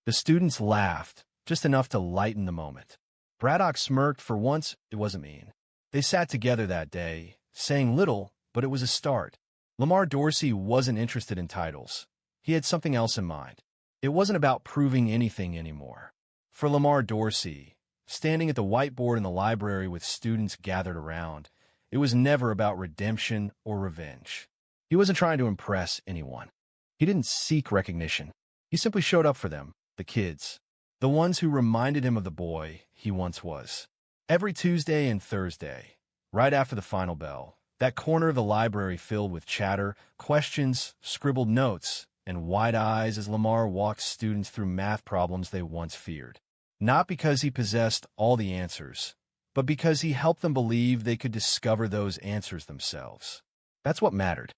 [SPEAKER 1] The students laughed, just enough to lighten the moment. Braddock smirked. For once, it wasn't mean. They sat together that day, saying little, but it was a start. Lamar Dorsey wasn't interested in titles. He had something else in mind. It wasn't about proving anything anymore. For Lamar Dorsey, standing at the whiteboard in the library with students gathered around, it was never about redemption or revenge. He wasn't trying to impress anyone. He didn't seek recognition. He simply showed up for them, the kids, the ones who reminded him of the boy he once was. Every Tuesday and Thursday, right after the final bell, that corner of the library filled with chatter, questions, scribbled notes, and wide eyes as Lamar walked students through math problems they once feared. Not because he possessed all the answers, but because he helped them believe they could discover those answers themselves. That's what mattered.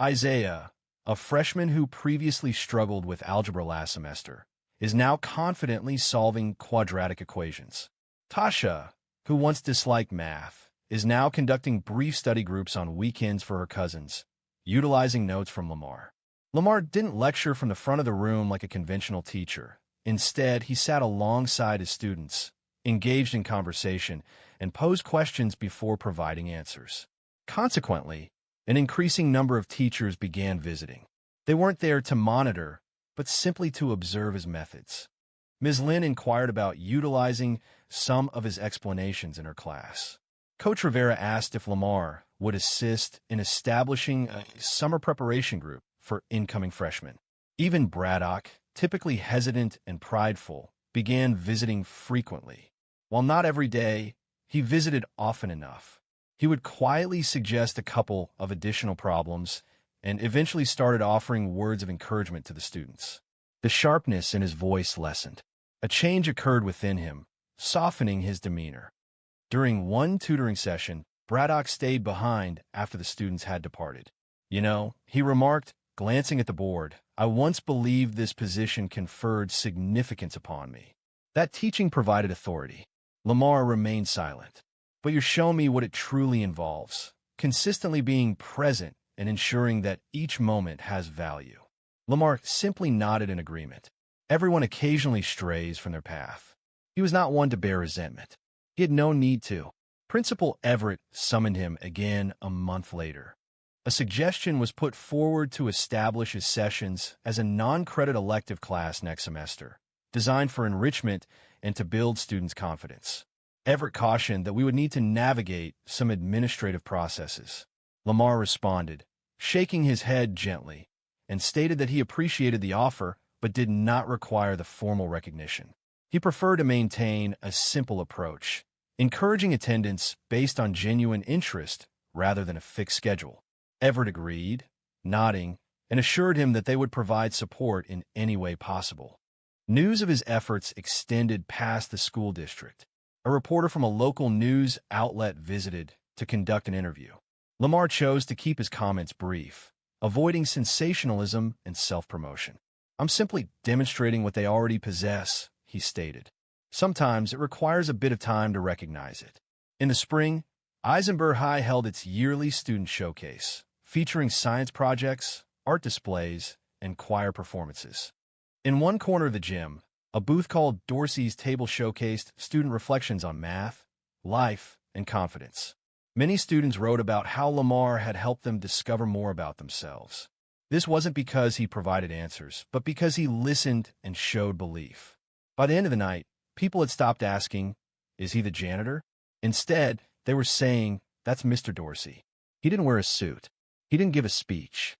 [SPEAKER 1] Isaiah, a freshman who previously struggled with algebra last semester, is now confidently solving quadratic equations. Tasha, who once disliked math, is now conducting brief study groups on weekends for her cousins, utilizing notes from Lamar. Lamar didn't lecture from the front of the room like a conventional teacher. Instead, he sat alongside his students, engaged in conversation, and posed questions before providing answers. Consequently, an increasing number of teachers began visiting. They weren't there to monitor, but simply to observe his methods. Ms. Lin inquired about utilizing some of his explanations in her class. Coach Rivera asked if Lamar would assist in establishing a summer preparation group for incoming freshmen. Even Braddock, typically hesitant and prideful, began visiting frequently. While not every day, he visited often enough. He would quietly suggest a couple of additional problems and eventually started offering words of encouragement to the students. The sharpness in his voice lessened. A change occurred within him, softening his demeanor. During one tutoring session, Braddock stayed behind after the students had departed. "You know," he remarked, glancing at the board, "I once believed this position conferred significance upon me. That teaching provided authority." Lamar remained silent. "But you're showing me what it truly involves, consistently being present and ensuring that each moment has value." Lamar simply nodded in agreement. Everyone occasionally strays from their path. He was not one to bear resentment. He had no need to. Principal Everett summoned him again a month later. A suggestion was put forward to establish his sessions as a non-credit elective class next semester, designed for enrichment and to build students' confidence. Everett cautioned that we would need to navigate some administrative processes. Lamar responded, shaking his head gently, and stated that he appreciated the offer but did not require the formal recognition. He preferred to maintain a simple approach, encouraging attendance based on genuine interest rather than a fixed schedule. Everett agreed, nodding, and assured him that they would provide support in any way possible. News of his efforts extended past the school district. A reporter from a local news outlet visited to conduct an interview. Lamar chose to keep his comments brief, avoiding sensationalism and self-promotion. "I'm simply demonstrating what they already possess," he stated. "Sometimes it requires a bit of time to recognize it." In the spring, Eisenberg High held its yearly student showcase, featuring science projects, art displays, and choir performances. In one corner of the gym, a booth called Dorsey's Table showcased student reflections on math, life, and confidence. Many students wrote about how Lamar had helped them discover more about themselves. This wasn't because he provided answers, but because he listened and showed belief. By the end of the night, people had stopped asking, "Is he the janitor?" Instead, they were saying, "That's Mr. Dorsey." He didn't wear a suit. He didn't give a speech.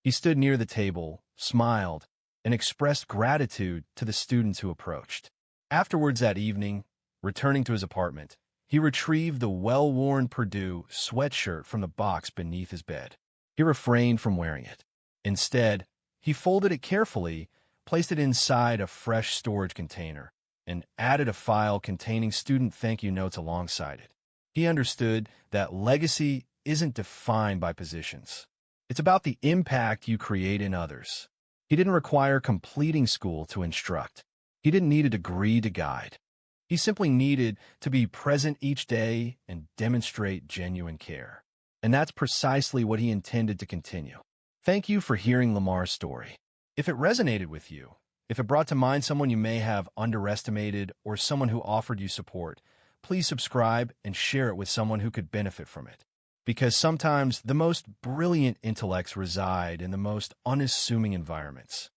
[SPEAKER 1] He stood near the table, smiled, and expressed gratitude to the students who approached. Afterwards that evening, returning to his apartment, he retrieved the well-worn Purdue sweatshirt from the box beneath his bed. He refrained from wearing it. Instead, he folded it carefully, placed it inside a fresh storage container, and added a file containing student thank-you notes alongside it. He understood that legacy isn't defined by positions. It's about the impact you create in others. He didn't require completing school to instruct. He didn't need a degree to guide. He simply needed to be present each day and demonstrate genuine care. And that's precisely what he intended to continue. Thank you for hearing Lamar's story. If it resonated with you, if it brought to mind someone you may have underestimated or someone who offered you support, please subscribe and share it with someone who could benefit from it. Because sometimes the most brilliant intellects reside in the most unassuming environments.